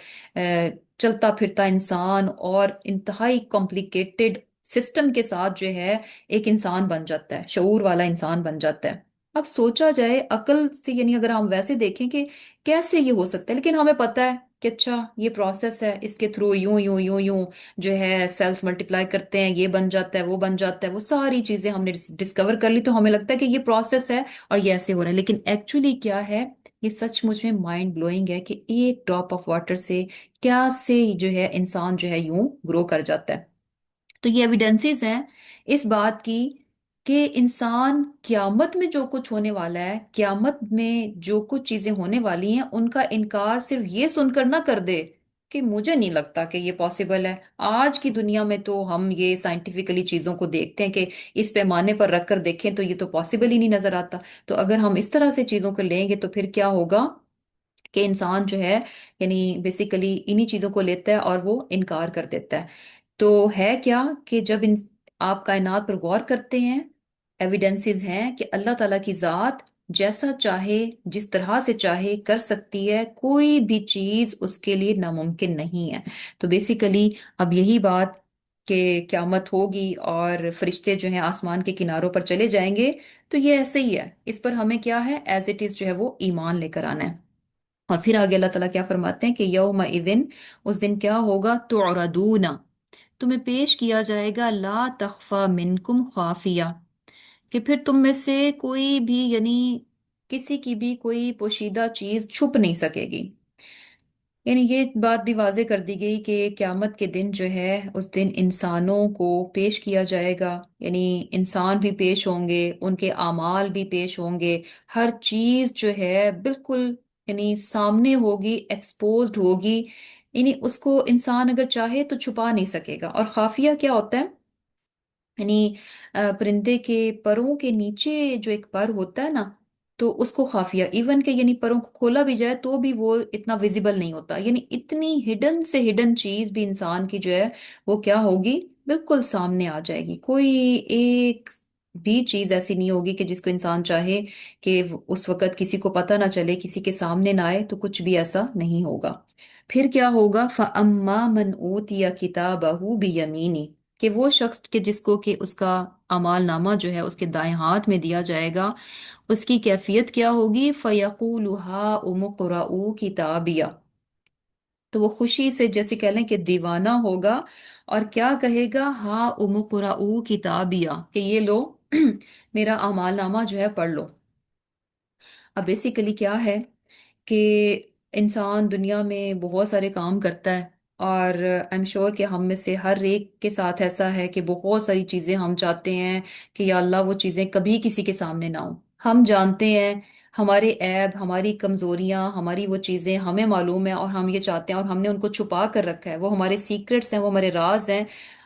چلتا پھرتا انسان اور انتہائی کمپلیکیٹڈ سسٹم کے ساتھ جو ہے ایک انسان بن جاتا ہے، شعور والا انسان بن جاتا ہے۔ اب سوچا جائے عقل سے، یعنی اگر ہم ویسے دیکھیں کہ کیسے یہ ہو سکتا ہے، لیکن ہمیں پتہ ہے کہ اچھا یہ پروسیس ہے، اس کے تھرو یوں یوں یوں یوں جو ہے سیلز ملٹیپلائی کرتے ہیں، یہ بن جاتا ہے، وہ بن جاتا ہے، وہ ساری چیزیں ہم نے ڈسکور کر لی، تو ہمیں لگتا ہے کہ یہ پروسیس ہے اور یہ ایسے ہو رہا ہے، لیکن ایکچولی کیا ہے؟ یہ سچ مچ میں مائنڈ بلوئنگ ہے کہ ایک ڈراپ آف واٹر سے کیا سے جو ہے انسان جو ہے یوں گرو کر جاتا ہے۔ تو یہ ایویڈنسز ہیں اس بات کی کہ انسان قیامت میں جو کچھ ہونے والا ہے، قیامت میں جو کچھ چیزیں ہونے والی ہیں، ان کا انکار صرف یہ سن کر نہ کر دے کہ مجھے نہیں لگتا کہ یہ پاسبل ہے۔ آج کی دنیا میں تو ہم یہ سائنٹیفکلی چیزوں کو دیکھتے ہیں کہ اس پیمانے پر رکھ کر دیکھیں تو یہ تو پاسبل ہی نہیں نظر آتا۔ تو اگر ہم اس طرح سے چیزوں کو لیں گے تو پھر کیا ہوگا کہ انسان جو ہے یعنی بیسیکلی انہی چیزوں کو لیتا ہے اور وہ انکار کر دیتا ہے۔ تو ہے کیا کہ جب آپ کائنات پر غور کرتے ہیں، ایویڈنسز ہیں کہ اللہ تعالیٰ کی ذات جیسا چاہے، جس طرح سے چاہے کر سکتی ہے، کوئی بھی چیز اس کے لیے ناممکن نہیں ہے۔ تو بیسیکلی اب یہی بات کہ قیامت ہوگی اور فرشتے جو ہیں آسمان کے کناروں پر چلے جائیں گے، تو یہ ایسے ہی ہے، اس پر ہمیں کیا ہے ایز اٹ از جو ہے وہ ایمان لے کر آنا ہے۔ اور پھر آگے اللہ تعالیٰ کیا فرماتے ہیں کہ یوم اذن، اس دن کیا ہوگا، تعرضون، تمہیں پیش کیا جائے گا، لا تخفى منکم خافیہ، کہ پھر تم میں سے کوئی بھی یعنی کسی کی بھی کوئی پوشیدہ چیز چھپ نہیں سکے گی۔ یعنی یہ بات بھی واضح کر دی گئی کہ قیامت کے دن جو ہے اس دن انسانوں کو پیش کیا جائے گا، یعنی انسان بھی پیش ہوں گے، ان کے اعمال بھی پیش ہوں گے، ہر چیز جو ہے بالکل یعنی سامنے ہوگی، ایکسپوزڈ ہوگی، یعنی اس کو انسان اگر چاہے تو چھپا نہیں سکے گا۔ اور خافیہ کیا ہوتا ہے؟ یعنی پرندے کے پروں کے نیچے جو ایک پر ہوتا ہے نا، تو اس کو خافیہ، ایون کہ یعنی پروں کو کھولا بھی جائے تو بھی وہ اتنا ویزیبل نہیں ہوتا، یعنی اتنی ہڈن سے ہڈن چیز بھی انسان کی جو ہے وہ کیا ہوگی، بالکل سامنے آ جائے گی۔ کوئی ایک بھی چیز ایسی نہیں ہوگی کہ جس کو انسان چاہے کہ اس وقت کسی کو پتہ نہ چلے، کسی کے سامنے نہ آئے، تو کچھ بھی ایسا نہیں ہوگا۔ پھر کیا ہوگا، فَأَمَّا مَنْ أُوتِيَ كِتَابَهُ بِيَمِينِهِ، کہ وہ شخص کہ جس کو کہ اس کا اعمال نامہ جو ہے اس کے دائیں ہاتھ میں دیا جائے گا، اس کی کیفیت کیا ہوگی، فَيَقُولُ هَاؤُمُ اقْرَءُوا كِتَابِيَهْ، تو وہ خوشی سے جیسے کہہ لیں کہ دیوانہ ہوگا، اور کیا کہے گا، هَاؤُمُ اقْرَءُوا كِتَابِيَهْ، کہ یہ لو میرا اعمال نامہ جو ہے پڑھ لو۔ اب بیسیکلی کیا ہے کہ انسان دنیا میں بہت سارے کام کرتا ہے، اور ایم شور کہ ہم میں سے ہر ایک کے ساتھ ایسا ہے کہ بہت ساری چیزیں ہم چاہتے ہیں کہ یا اللہ وہ چیزیں کبھی کسی کے سامنے نہ ہوں۔ ہم جانتے ہیں ہمارے عیب، ہماری کمزوریاں، ہماری وہ چیزیں ہمیں معلوم ہیں، اور ہم یہ چاہتے ہیں اور ہم نے ان کو چھپا کر رکھا ہے، وہ ہمارے سیکرٹس ہیں، وہ ہمارے راز ہیں،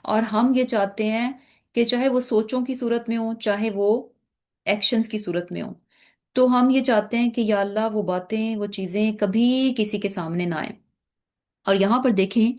اور ہم یہ چاہتے ہیں کہ چاہے وہ سوچوں کی صورت میں ہو، چاہے وہ ایکشنز کی صورت میں ہو، تو ہم یہ چاہتے ہیں کہ یا اللہ وہ باتیں، وہ چیزیں کبھی کسی کے سامنے نہ آئیں۔ اور یہاں پر دیکھیں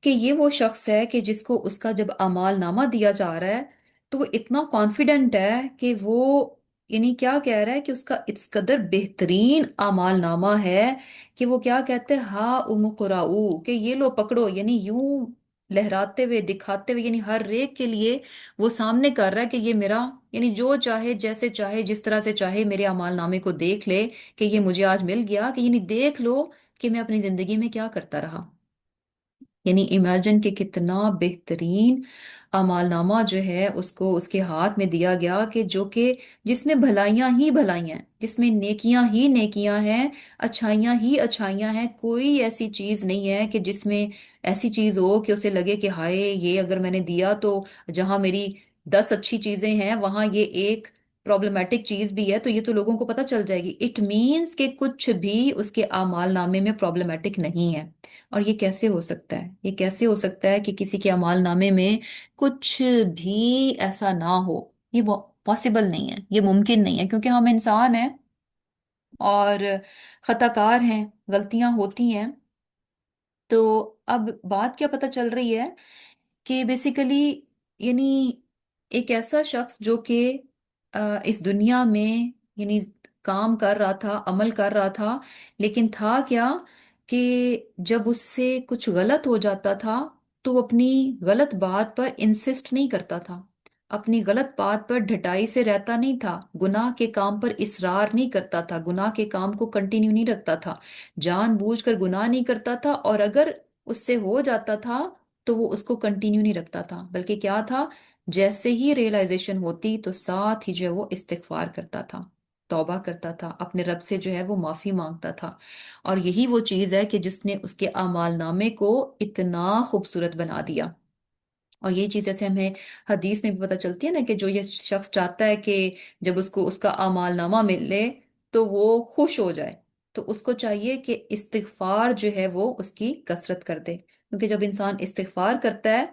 کہ یہ وہ شخص ہے کہ جس کو اس کا جب اعمال نامہ دیا جا رہا ہے تو وہ اتنا کانفیڈنٹ ہے کہ وہ، یعنی کیا کہہ رہا ہے کہ اس کا اس قدر بہترین اعمال نامہ ہے کہ وہ کیا کہتے ہیں، ہا ام قراؤ، کہ یہ لو پکڑو، یعنی یوں لہراتے ہوئے دکھاتے ہوئے، یعنی ہر ایک کے لیے وہ سامنے کر رہا ہے کہ یہ میرا، یعنی جو چاہے جیسے چاہے جس طرح سے چاہے میرے اعمال نامے کو دیکھ لے کہ یہ مجھے آج مل گیا، کہ یعنی دیکھ لو کہ میں اپنی زندگی میں کیا کرتا رہا۔ یعنی امیجن کہ کتنا بہترین اعمال نامہ جو ہے اس کو اس کے ہاتھ میں دیا گیا، کہ جو کہ جس میں بھلائیاں ہی بھلائیاں ہیں، جس میں نیکیاں ہی نیکیاں ہیں، اچھائیاں ہی اچھائیاں ہیں، کوئی ایسی چیز نہیں ہے کہ جس میں ایسی چیز ہو کہ اسے لگے کہ ہائے یہ اگر میں نے دیا تو جہاں میری 10 اچھی چیزیں ہیں وہاں یہ ایک پرابلمٹک چیز بھی ہے تو یہ تو لوگوں کو پتہ چل جائے گی۔ اٹ مینس کہ کچھ بھی اس کے اعمال نامے میں پرابلمٹک نہیں ہے۔ اور یہ کیسے ہو سکتا ہے؟ یہ کیسے ہو سکتا ہے کہ کسی کے اعمال نامے میں کچھ بھی ایسا نہ ہو؟ یہ پاسبل نہیں ہے، یہ ممکن نہیں ہے، کیونکہ ہم انسان ہیں اور خطا کار ہیں، غلطیاں ہوتی ہیں۔ تو اب بات کیا پتہ چل رہی ہے کہ بیسیکلی، یعنی ایک ایسا شخص جو کہ اس دنیا میں، یعنی کام کر رہا تھا، عمل کر رہا تھا، لیکن تھا کیا کہ جب اس سے کچھ غلط ہو جاتا تھا تو وہ اپنی غلط بات پر انسسٹ نہیں کرتا تھا، اپنی غلط بات پر ڈھٹائی سے رہتا نہیں تھا، گناہ کے کام پر اصرار نہیں کرتا تھا، گناہ کے کام کو کنٹینیو نہیں رکھتا تھا، جان بوجھ کر گناہ نہیں کرتا تھا، اور اگر اس سے ہو جاتا تھا تو وہ اس کو کنٹینیو نہیں رکھتا تھا، بلکہ کیا تھا، جیسے ہی ریئلائزیشن ہوتی تو ساتھ ہی جو ہے وہ استغفار کرتا تھا، توبہ کرتا تھا، اپنے رب سے جو ہے وہ معافی مانگتا تھا۔ اور یہی وہ چیز ہے کہ جس نے اس کے اعمال نامے کو اتنا خوبصورت بنا دیا۔ اور یہ چیز جیسے ہمیں حدیث میں بھی پتہ چلتی ہے نا کہ جو یہ شخص چاہتا ہے کہ جب اس کو اس کا اعمال نامہ ملے تو وہ خوش ہو جائے، تو اس کو چاہیے کہ استغفار جو ہے وہ اس کی کثرت کر دے، کیونکہ جب انسان استغفار کرتا ہے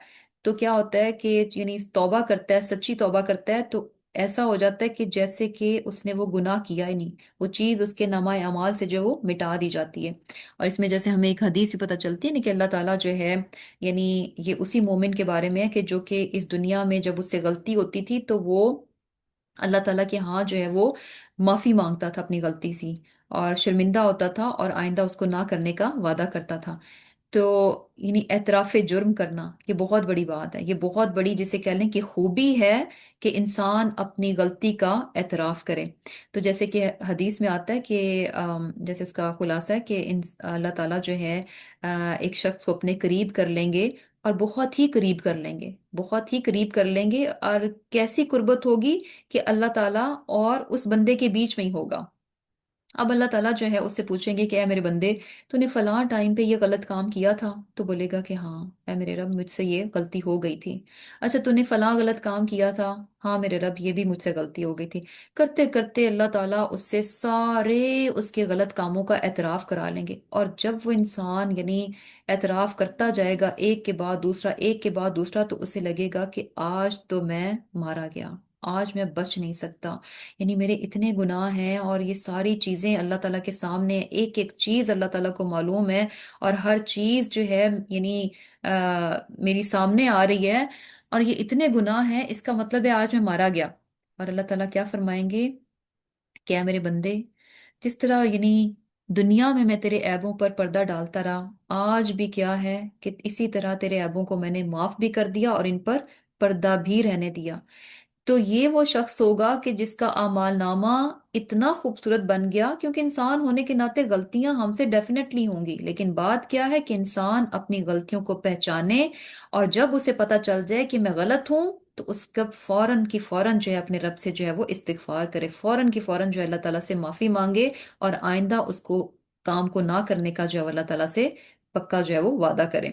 تو کیا ہوتا ہے کہ یعنی توبہ کرتا ہے، سچی توبہ کرتا ہے، تو ایسا ہو جاتا ہے کہ جیسے کہ اس نے وہ گناہ کیا ہی نہیں، وہ چیز اس کے نامہ اعمال سے جو ہے وہ مٹا دی جاتی ہے۔ اور اس میں جیسے ہمیں ایک حدیث بھی پتہ چلتی ہے نا کہ اللہ تعالیٰ جو ہے، یعنی یہ اسی مومن کے بارے میں ہے کہ جو کہ اس دنیا میں جب اس سے غلطی ہوتی تھی تو وہ اللہ تعالیٰ کے ہاں جو ہے وہ معافی مانگتا تھا اپنی غلطی سے، اور شرمندہ ہوتا تھا اور آئندہ اس کو نہ کرنے کا وعدہ کرتا تھا۔ تو یعنی اعتراف جرم کرنا یہ بہت بڑی بات ہے، یہ بہت بڑی جسے کہہ لیں کہ خوبی ہے کہ انسان اپنی غلطی کا اعتراف کرے۔ تو جیسے کہ حدیث میں آتا ہے کہ جیسے اس کا خلاصہ ہے کہ اللہ تعالیٰ جو ہے ایک شخص کو اپنے قریب کر لیں گے، اور بہت ہی قریب کر لیں گے، بہت ہی قریب کر لیں گے، اور کیسی قربت ہوگی کہ اللہ تعالیٰ اور اس بندے کے بیچ میں ہی ہوگا۔ اب اللہ تعالیٰ جو ہے اس سے پوچھیں گے کہ اے میرے بندے، تو نے فلاں ٹائم پہ یہ غلط کام کیا تھا؟ تو بولے گا کہ ہاں اے میرے رب مجھ سے یہ غلطی ہو گئی تھی۔ اچھا تو نے فلاں غلط کام کیا تھا؟ ہاں میرے رب یہ بھی مجھ سے غلطی ہو گئی تھی۔ کرتے کرتے اللہ تعالیٰ اس سے سارے اس کے غلط کاموں کا اعتراف کرا لیں گے، اور جب وہ انسان یعنی اعتراف کرتا جائے گا ایک کے بعد دوسرا، ایک کے بعد دوسرا، تو اسے لگے گا کہ آج تو میں مارا گیا، آج میں بچ نہیں سکتا، یعنی میرے اتنے گناہ ہیں، اور یہ ساری چیزیں اللہ تعالیٰ کے سامنے، ایک ایک چیز اللہ تعالیٰ کو معلوم ہے، اور ہر چیز جو ہے یعنی میری سامنے آ رہی ہے، اور یہ اتنے گناہ ہیں، اس کا مطلب ہے آج میں مارا گیا۔ اور اللہ تعالیٰ کیا فرمائیں گے؟ کیا میرے بندے، جس طرح یعنی دنیا میں تیرے عیبوں پر پردہ ڈالتا رہا، آج بھی کیا ہے کہ اسی طرح تیرے عیبوں کو میں نے معاف بھی کر دیا اور ان پر پردہ بھی رہنے دیا۔ تو یہ وہ شخص ہوگا کہ جس کا اعمال نامہ اتنا خوبصورت بن گیا، کیونکہ انسان ہونے کے ناطے غلطیاں ہم سے ڈیفینیٹلی ہوں گی، لیکن بات کیا ہے کہ انسان اپنی غلطیوں کو پہچانے، اور جب اسے پتہ چل جائے کہ میں غلط ہوں تو اس کا فوراً کی فوراً جو ہے اپنے رب سے جو ہے وہ استغفار کرے، فوراً کی فوراً جو ہے اللہ تعالیٰ سے معافی مانگے، اور آئندہ اس کو کام کو نہ کرنے کا جو ہے اللہ تعالیٰ سے پکا جو ہے وہ وعدہ کرے۔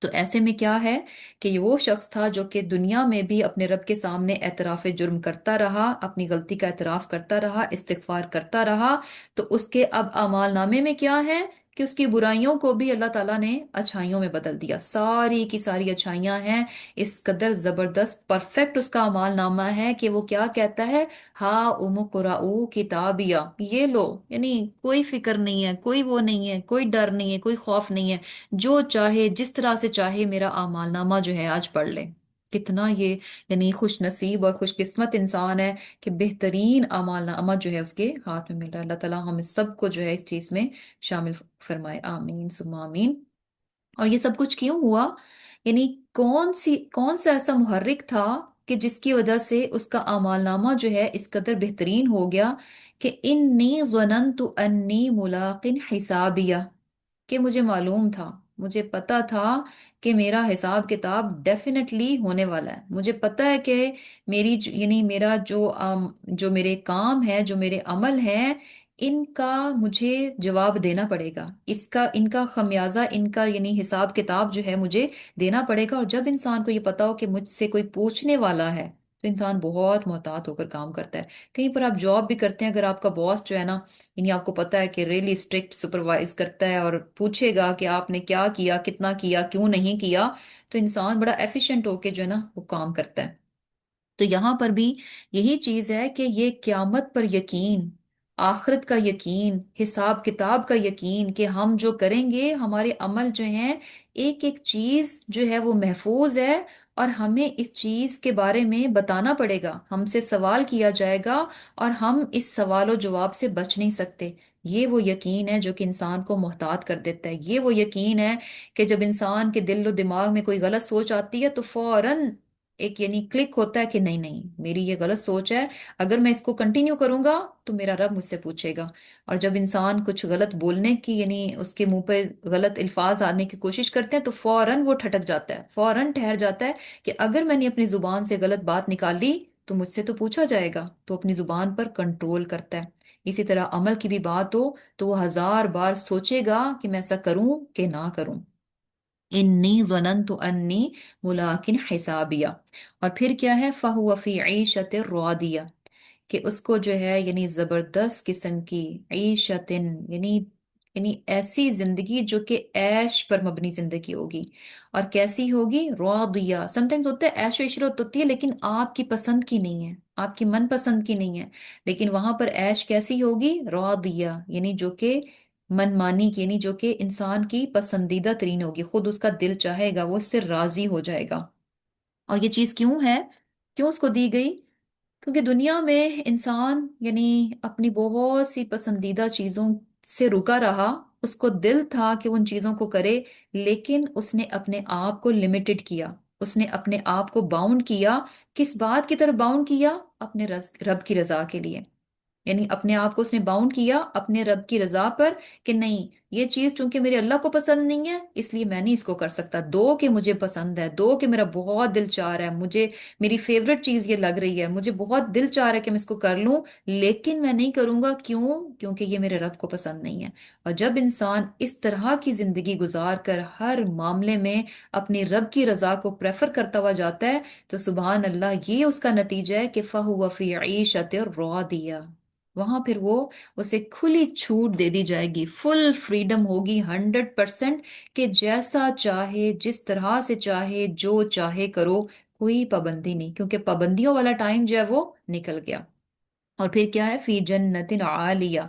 تو ایسے میں کیا ہے کہ یہ وہ شخص تھا جو کہ دنیا میں بھی اپنے رب کے سامنے اعتراف جرم کرتا رہا، اپنی غلطی کا اعتراف کرتا رہا، استغفار کرتا رہا، تو اس کے اب اعمال نامے میں کیا ہے کہ اس کی برائیوں کو بھی اللہ تعالیٰ نے اچھائیوں میں بدل دیا، ساری کی ساری اچھائیاں ہیں، اس قدر زبردست پرفیکٹ اس کا اعمال نامہ ہے کہ وہ کیا کہتا ہے، ہا ام قرؤ کتابیہ، یہ لو، یعنی کوئی فکر نہیں ہے، کوئی وہ نہیں ہے، کوئی ڈر نہیں ہے، کوئی خوف نہیں ہے، جو چاہے جس طرح سے چاہے میرا اعمال نامہ جو ہے آج پڑھ لے۔ کتنا یہ یعنی خوش نصیب اور خوش قسمت انسان ہے کہ بہترین اعمال نامہ جو ہے اس کے ہاتھ میں مل رہا ہے۔ اللہ تعالیٰ ہم سب کو جو ہے اس چیز میں شامل فرمائے، آمین ثم آمین۔ اور یہ سب کچھ کیوں ہوا؟ یعنی کون سا ایسا محرک تھا کہ جس کی وجہ سے اس کا اعمال نامہ جو ہے اس قدر بہترین ہو گیا کہ انی ظننت انی ملاق حسابیہ، کہ مجھے معلوم تھا، مجھے پتا تھا کہ میرا حساب کتاب ڈیفینیٹلی ہونے والا ہے، مجھے پتا ہے کہ یعنی میرا جو میرے کام ہے، جو میرے عمل ہیں، ان کا مجھے جواب دینا پڑے گا، ان کا خمیازہ، ان کا یعنی حساب کتاب جو ہے مجھے دینا پڑے گا۔ اور جب انسان کو یہ پتا ہو کہ مجھ سے کوئی پوچھنے والا ہے تو انسان بہت محتاط ہو کر کام کرتا ہے۔ کہیں پر آپ جاب بھی کرتے ہیں، اگر آپ کا باس جو ہے نا، یعنی آپ کو پتا ہے کہ ریلی اسٹرکٹ سپروائز کرتا ہے اور پوچھے گا کہ آپ نے کیا کیا، کتنا کیا، کیوں نہیں کیا، تو انسان بڑا ایفیشینٹ ہو کے جو ہے نا وہ کام کرتا ہے۔ تو یہاں پر بھی یہی چیز ہے کہ یہ قیامت پر یقین، آخرت کا یقین، حساب کتاب کا یقین کہ ہم جو کریں گے، ہمارے عمل جو ہیں، ایک ایک چیز جو ہے وہ محفوظ ہے، اور ہمیں اس چیز کے بارے میں بتانا پڑے گا، ہم سے سوال کیا جائے گا، اور ہم اس سوال و جواب سے بچ نہیں سکتے۔ یہ وہ یقین ہے جو کہ انسان کو محتاط کر دیتا ہے، یہ وہ یقین ہے کہ جب انسان کے دل و دماغ میں کوئی غلط سوچ آتی ہے تو فوراً ایک یعنی کلک ہوتا ہے کہ نہیں نہیں، میری یہ غلط سوچ ہے، اگر میں اس کو کنٹینیو کروں گا تو میرا رب مجھ سے پوچھے گا۔ اور جب انسان کچھ غلط بولنے کی یعنی اس کے منہ پہ غلط الفاظ آنے کی کوشش کرتے ہیں تو فوراً وہ ٹھٹک جاتا ہے، فوراً ٹھہر جاتا ہے کہ اگر میں نے اپنی زبان سے غلط بات نکال لی تو مجھ سے تو پوچھا جائے گا، تو اپنی زبان پر کنٹرول کرتا ہے۔ اسی طرح عمل کی بھی بات ہو تو وہ ہزار بار سوچے گا کہ میں ایسا کروں کہ نہ کروں۔ انی ظننت انی ملاقن حسابیہ۔ اور پھر کیا ہے، فہو فی عیشت راضیہ، کہ اس کو جو ہے یعنی زبردست قسم کی عیشتن، یعنی ایسی زندگی جو کہ عیش پر مبنی زندگی ہوگی۔ اور کیسی ہوگی؟ راضیہ، سم ٹائمز ہوتا ہے عیش و عشرت ہوتی ہے لیکن آپ کی پسند کی نہیں ہے، آپ کی من پسند کی نہیں ہے، لیکن وہاں پر عیش کیسی ہوگی؟ راضیہ، یعنی جو کہ من مانی کی، یعنی جو کہ انسان کی پسندیدہ ترین ہوگی، خود اس کا دل چاہے گا وہ اس سے راضی ہو جائے گا۔ اور یہ چیز کیوں ہے، کیوں اس کو دی گئی؟ کیونکہ دنیا میں انسان یعنی اپنی بہت سی پسندیدہ چیزوں سے رکا رہا، اس کو دل تھا کہ ان چیزوں کو کرے، لیکن اس نے اپنے آپ کو لمیٹڈ کیا، اس نے اپنے آپ کو باؤنڈ کیا۔ کس بات کی طرف باؤنڈ کیا؟ اپنے رب کی رضا کے لیے، یعنی اپنے آپ کو اس نے باؤنڈ کیا اپنے رب کی رضا پر، کہ نہیں، یہ چیز چونکہ میرے اللہ کو پسند نہیں ہے اس لیے میں نہیں اس کو کر سکتا، دو کہ مجھے پسند ہے، دو کہ میرا بہت دل چاہ رہا ہے، مجھے میری فیوریٹ چیز یہ لگ رہی ہے، مجھے بہت دل چاہ رہا ہے کہ میں اس کو کر لوں، لیکن میں نہیں کروں گا، کیوں؟ کیونکہ یہ میرے رب کو پسند نہیں ہے۔ اور جب انسان اس طرح کی زندگی گزار کر ہر معاملے میں اپنی رب کی رضا کو پریفر کرتا ہوا جاتا ہے تو سبحان اللہ، یہ اس کا نتیجہ ہے کہ فَهُوَ فِي عِيشَةٍ رَاضِيَةٍ، وہاں پھر وہ اسے کھلی چھوٹ دے دی جائے گی، فل فریڈم ہوگی، 100%، کہ جیسا چاہے جس طرح سے چاہے جو چاہے کرو، کوئی پابندی نہیں، کیونکہ پابندیوں والا ٹائم جو ہے وہ نکل گیا۔ اور پھر کیا ہے، فی جنت عالیہ،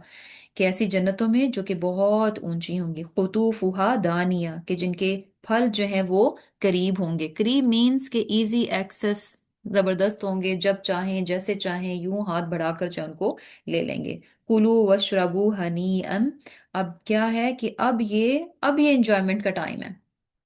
کہ ایسی جنتوں میں جو کہ بہت اونچی ہوں گی، قطوفہا دانیہ، کہ جن کے پھل جو ہیں وہ قریب ہوں گے، قریب مینز کہ ایزی ایکسس، زبردست ہوں گے، جب چاہیں جیسے چاہیں یوں ہاتھ بڑھا کر جو ان کو لے لیں گے۔ کلو وشربو ہنیئا، اب کیا ہے کہ اب یہ انجوائمنٹ کا ٹائم ہے۔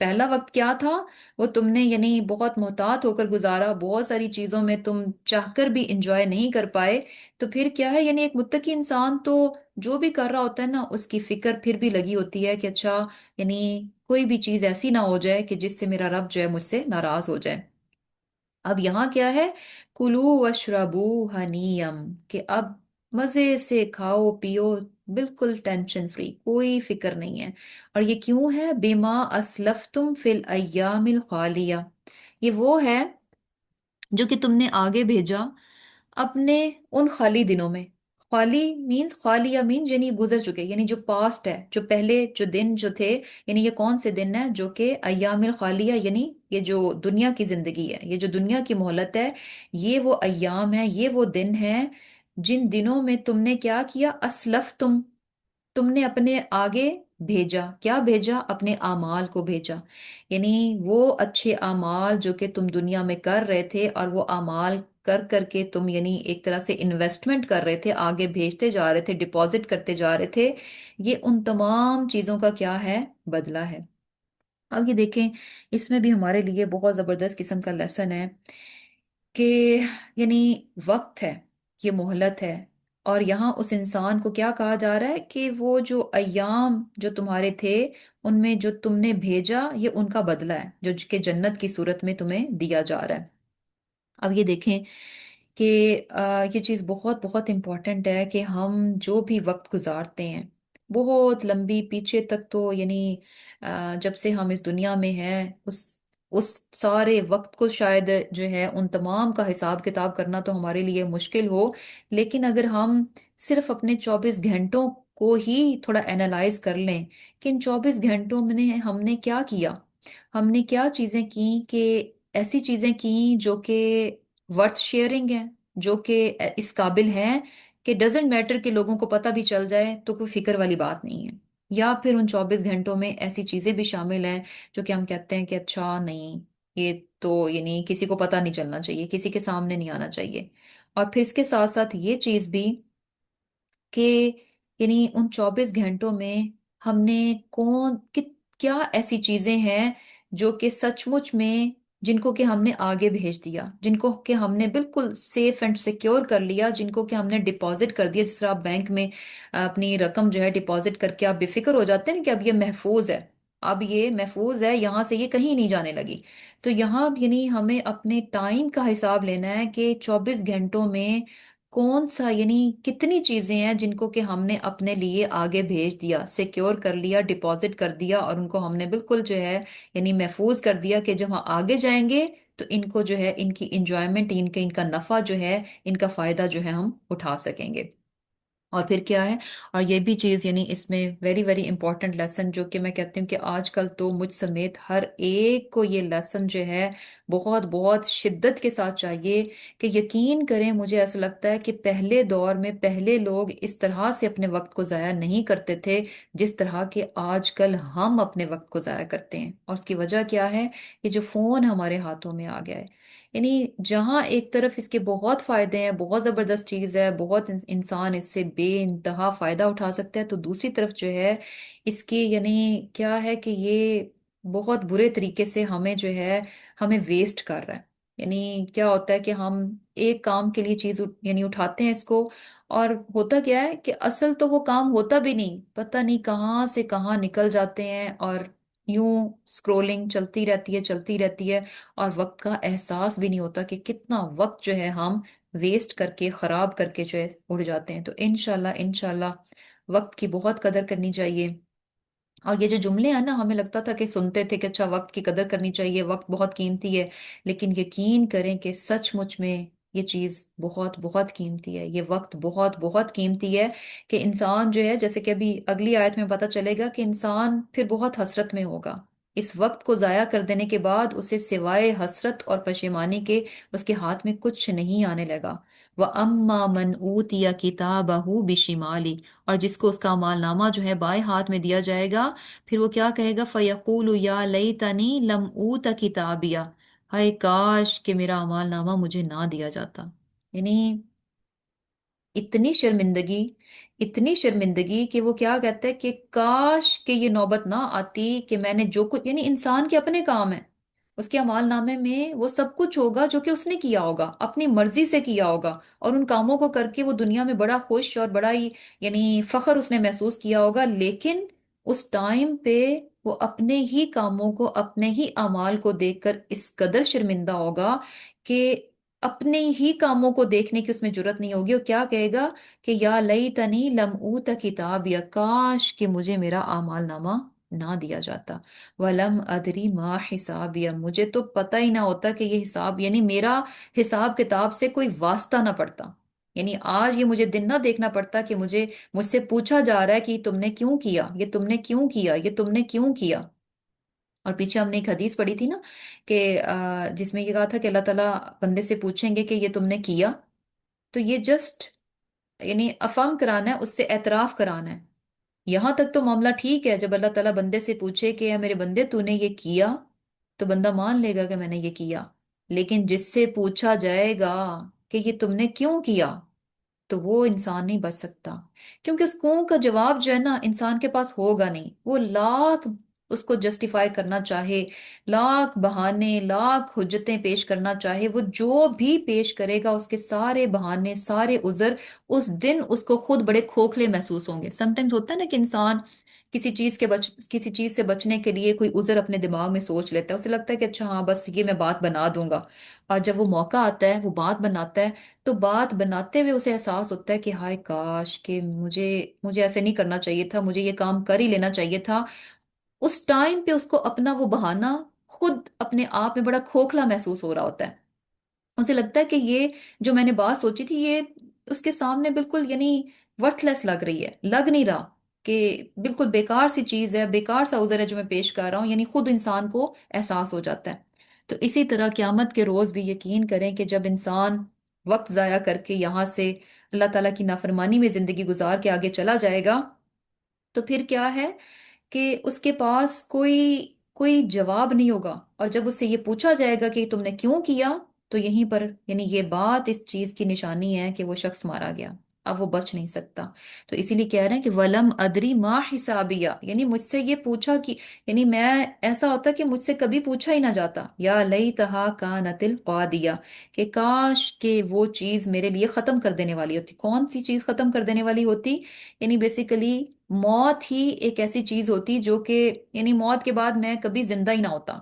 پہلا وقت کیا تھا، وہ تم نے یعنی بہت محتاط ہو کر گزارا، بہت ساری چیزوں میں تم چاہ کر بھی انجوائے نہیں کر پائے، تو پھر کیا ہے، یعنی ایک متقی انسان تو جو بھی کر رہا ہوتا ہے نا اس کی فکر پھر بھی لگی ہوتی ہے کہ اچھا، یعنی کوئی بھی چیز ایسی نہ ہو جائے کہ جس سے میرا رب جو ہے مجھ سے ناراض ہو جائے۔ اب یہاں کیا ہے، کلو وشربو ہنیم، کہ اب مزے سے کھاؤ پیو، بالکل ٹینشن فری، کوئی فکر نہیں ہے۔ اور یہ کیوں ہے، بیما اسلفتم فی الایام الخالیہ، یہ وہ ہے جو کہ تم نے آگے بھیجا اپنے ان خالی دنوں میں۔ خالی مینس خالیہ مین یعنی گزر چکے، یعنی جو پاسٹ ہے، جو پہلے جو دن جو تھے، یعنی یہ کون سے دن ہیں جو کہ ایام الخالیہ، یعنی یہ جو دنیا کی زندگی ہے، یہ جو دنیا کی مہلت ہے، یہ وہ ایام ہے، یہ وہ دن ہے جن دنوں میں تم نے کیا کیا، اسلف تم نے اپنے آگے بھیجا، کیا بھیجا، اپنے اعمال کو بھیجا، یعنی وہ اچھے اعمال جو کہ تم دنیا میں کر رہے تھے، اور وہ اعمال کر کر کے تم یعنی ایک طرح سے انویسٹمنٹ کر رہے تھے، آگے بھیجتے جا رہے تھے، ڈپازٹ کرتے جا رہے تھے، یہ ان تمام چیزوں کا کیا ہے، بدلہ ہے۔ اب یہ دیکھیں، اس میں بھی ہمارے لیے بہت زبردست قسم کا لیسن ہے کہ یعنی وقت ہے، یہ مہلت ہے، اور یہاں اس انسان کو کیا کہا جا رہا ہے کہ وہ جو ایام جو تمہارے تھے، ان میں جو تم نے بھیجا، یہ ان کا بدلہ ہے جو کہ جنت کی صورت میں تمہیں دیا جا رہا ہے۔ اب یہ دیکھیں کہ یہ چیز بہت بہت امپورٹنٹ ہے کہ ہم جو بھی وقت گزارتے ہیں، بہت لمبی پیچھے تک تو یعنی جب سے ہم اس دنیا میں ہیں، اس سارے وقت کو شاید جو ہے ان تمام کا حساب کتاب کرنا تو ہمارے لیے مشکل ہو، لیکن اگر ہم صرف اپنے 24 گھنٹوں کو ہی تھوڑا اینالائز کر لیں کہ ان 24 گھنٹوں میں ہم نے کیا کیا، ہم نے کیا چیزیں کی، کہ ایسی چیزیں کی جو کہ ورتھ شیئرنگ ہیں، جو کہ اس قابل ہیں کہ ڈزنٹ میٹر کہ لوگوں کو پتہ بھی چل جائے تو کوئی فکر والی بات نہیں ہے، یا پھر ان 24 گھنٹوں میں ایسی چیزیں بھی شامل ہیں جو کہ ہم کہتے ہیں کہ اچھا نہیں، یہ تو یعنی کسی کو پتہ نہیں چلنا چاہیے، کسی کے سامنے نہیں آنا چاہیے، اور پھر اس کے ساتھ ساتھ یہ چیز بھی کہ یعنی ان 24 گھنٹوں میں ہم نے کیا ایسی چیزیں ہیں جو کہ سچ مچ میں جن کو کہ ہم نے آگے بھیج دیا، جن کو کہ ہم نے بالکل سیف اینڈ سیکیور کر لیا، جن کو کہ ہم نے ڈپازٹ کر دیا، جس طرح آپ بینک میں اپنی رقم جو ہے ڈپازٹ کر کے آپ بے فکر ہو جاتے ہیں نا کہ اب یہ محفوظ ہے، اب یہ محفوظ ہے، یہاں سے یہ کہیں نہیں جانے لگی۔ تو یہاں یعنی ہمیں اپنے ٹائم کا حساب لینا ہے کہ 24 گھنٹوں میں کون سا یعنی کتنی چیزیں ہیں جن کو کہ ہم نے اپنے لیے آگے بھیج دیا، سیکیور کر لیا، ڈپازٹ کر دیا، اور ان کو ہم نے بالکل جو ہے یعنی محفوظ کر دیا کہ جب ہم آگے جائیں گے تو ان کو جو ہے ان کی انجوائمنٹ، ان کا نفع جو ہے، ان کا فائدہ جو ہے ہم اٹھا سکیں گے۔ اور پھر کیا ہے، اور یہ بھی چیز یعنی اس میں ویری ویری امپورٹنٹ لیسن جو کہ میں کہتی ہوں کہ آج کل تو مجھ سمیت ہر ایک کو یہ لیسن جو ہے بہت بہت شدت کے ساتھ چاہیے کہ یقین کریں، مجھے ایسا لگتا ہے کہ پہلے دور میں پہلے لوگ اس طرح سے اپنے وقت کو ضائع نہیں کرتے تھے جس طرح کہ آج کل ہم اپنے وقت کو ضائع کرتے ہیں، اور اس کی وجہ کیا ہے، یہ جو فون ہمارے ہاتھوں میں آ گیا ہے، یعنی جہاں ایک طرف اس کے بہت فائدے ہیں، بہت زبردست چیز ہے، بہت انسان اس سے بے انتہا فائدہ اٹھا سکتا ہے، تو دوسری طرف جو ہے اس کی یعنی کیا ہے کہ یہ بہت برے طریقے سے ہمیں جو ہے ہمیں ویسٹ کر رہا ہے۔ یعنی کیا ہوتا ہے کہ ہم ایک کام کے لیے چیز یعنی اٹھاتے ہیں اس کو، اور ہوتا کیا ہے کہ اصل تو وہ کام ہوتا بھی نہیں، پتہ نہیں کہاں سے کہاں نکل جاتے ہیں، اور یوں سکرولنگ چلتی رہتی ہے، چلتی رہتی ہے، اور وقت کا احساس بھی نہیں ہوتا کہ کتنا وقت جو ہے ہم ویسٹ کر کے، خراب کر کے جو ہے اڑ جاتے ہیں۔ تو انشاءاللہ انشاءاللہ وقت کی بہت قدر کرنی چاہیے۔ اور یہ جو جملے ہیں نا، ہمیں لگتا تھا کہ سنتے تھے کہ اچھا وقت کی قدر کرنی چاہیے، وقت بہت قیمتی ہے، لیکن یقین کریں کہ سچ مچ میں یہ چیز بہت بہت قیمتی ہے، یہ وقت بہت بہت قیمتی ہے، کہ انسان جو ہے جیسے کہ ابھی اگلی آیت میں پتہ چلے گا کہ انسان پھر بہت حسرت میں ہوگا، اس وقت کو ضائع کر دینے کے بعد اسے سوائے حسرت اور پشیمانی کے اس کے ہاتھ میں کچھ نہیں آنے لگا۔ وَأَمَّا مَنْ أُوتِيَ كِتَابَهُ بِشِمَالِهِ، اور جس کو اس کا مال نامہ جو ہے بائیں ہاتھ میں دیا جائے گا، پھر وہ کیا کہے گا، فَيَقُولُ يَا لَيْتَنِي لَمْ أُوتَ كِتَابِيَهْ، ہائے کاش کہ میرا اعمال نامہ مجھے نہ دیا جاتا، یعنی اتنی شرمندگی، اتنی شرمندگی کہ وہ کیا کہتا ہے کہ کاش کہ یہ نوبت نہ آتی کہ میں نے جو کچھ، یعنی انسان کے اپنے کام ہیں، اس کے اعمال نامے میں وہ سب کچھ ہوگا جو کہ اس نے کیا ہوگا، اپنی مرضی سے کیا ہوگا، اور ان کاموں کو کر کے وہ دنیا میں بڑا خوش اور بڑا ہی یعنی فخر اس نے محسوس کیا ہوگا، لیکن اس ٹائم پہ وہ اپنے ہی کاموں کو، اپنے ہی اعمال کو دیکھ کر اس قدر شرمندہ ہوگا کہ اپنے ہی کاموں کو دیکھنے کی اس میں جرت نہیں ہوگی، اور کیا کہے گا کہ یا لیتنی لم اوت کتاب، یا کاش کہ مجھے میرا اعمال نامہ نہ دیا جاتا، ولم ادری ما حساب، یا مجھے تو پتہ ہی نہ ہوتا کہ یہ حساب یعنی میرا حساب کتاب سے کوئی واسطہ نہ پڑتا۔ یعنی آج یہ مجھے دن نہ دیکھنا پڑتا کہ مجھ سے پوچھا جا رہا ہے کہ یہ تم نے کیوں کیا، یہ تم نے کیوں کیا، یہ تم نے کیوں کیا۔ اور پیچھے ہم نے ایک حدیث پڑھی تھی نا کہ جس میں یہ کہا تھا کہ اللہ تعالیٰ بندے سے پوچھیں گے کہ یہ تم نے کیا، تو یہ جسٹ یعنی افرم کرانا ہے، اس سے اعتراف کرانا ہے۔ یہاں تک تو معاملہ ٹھیک ہے، جب اللہ تعالیٰ بندے سے پوچھے کہ اے میرے بندے تو نے یہ کیا، تو بندہ مان لے گا کہ میں نے یہ کیا۔ لیکن جس سے پوچھا جائے گا کہ یہ تم نے کیوں کیا، تو وہ انسان نہیں بچ سکتا، کیونکہ اس کو کا جواب جو ہے نا انسان کے پاس ہوگا نہیں۔ وہ لاکھ اس کو جسٹیفائی کرنا چاہے، لاکھ بہانے، لاکھ حجتیں پیش کرنا چاہے، وہ جو بھی پیش کرے گا اس کے سارے بہانے، سارے عذر، اس دن اس کو خود بڑے کھوکھلے محسوس ہوں گے۔ سم ٹائمز ہوتا ہے نا کہ انسان کسی چیز سے بچنے کے لیے کوئی عذر اپنے دماغ میں سوچ لیتا ہے، اسے لگتا ہے کہ اچھا ہاں بس یہ میں بات بنا دوں گا، اور جب وہ موقع آتا ہے وہ بات بناتا ہے، تو بات بناتے ہوئے اسے احساس ہوتا ہے کہ ہائے کاش کہ مجھے ایسے نہیں کرنا چاہیے تھا، مجھے یہ کام کر ہی لینا چاہیے تھا۔ اس ٹائم پہ اس کو اپنا وہ بہانہ خود اپنے آپ میں بڑا کھوکھلا محسوس ہو رہا ہوتا ہے۔ اسے لگتا ہے کہ یہ جو میں نے بات سوچی تھی یہ اس کے سامنے بالکل یعنی ورتھ لیس لگ رہی ہے، لگ نہیں رہا، کہ بالکل بیکار سی چیز ہے، بیکار سا عذر ہے جو میں پیش کر رہا ہوں، یعنی خود انسان کو احساس ہو جاتا ہے۔ تو اسی طرح قیامت کے روز بھی یقین کریں کہ جب انسان وقت ضائع کر کے یہاں سے اللہ تعالیٰ کی نافرمانی میں زندگی گزار کے آگے چلا جائے گا، تو پھر کیا ہے کہ اس کے پاس کوئی جواب نہیں ہوگا، اور جب اس سے یہ پوچھا جائے گا کہ تم نے کیوں کیا، تو یہیں پر یعنی یہ بات اس چیز کی نشانی ہے کہ وہ شخص مارا گیا، اب وہ بچ نہیں سکتا۔ تو اسی لیے کہہ رہے ہیں کہ ولم ادری ما حسابیہ، یعنی مجھ سے یہ پوچھا کہ یعنی میں ایسا ہوتا کہ مجھ سے کبھی پوچھا ہی نہ جاتا، یا لیتہا کانت القاضیہ، کہ کاش کہ وہ چیز میرے لیے ختم کر دینے والی ہوتی۔ کون سی چیز ختم کر دینے والی ہوتی؟ یعنی بیسیکلی موت ہی ایک ایسی چیز ہوتی جو کہ یعنی موت کے بعد میں کبھی زندہ ہی نہ ہوتا۔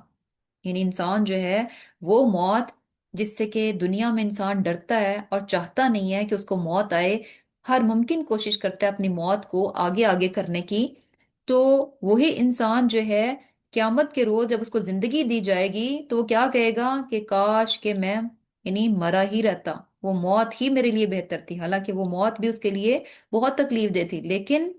یعنی انسان جو ہے وہ موت، جس سے کہ دنیا میں انسان ڈرتا ہے اور چاہتا نہیں ہے کہ اس کو موت آئے، ہر ممکن کوشش کرتا ہے اپنی موت کو آگے آگے کرنے کی، تو وہی انسان جو ہے قیامت کے روز جب اس کو زندگی دی جائے گی تو وہ کیا کہے گا کہ کاش کہ میں یعنی مرا ہی رہتا، وہ موت ہی میرے لیے بہتر تھی۔ حالانکہ وہ موت بھی اس کے لیے بہت تکلیف دہ تھی، لیکن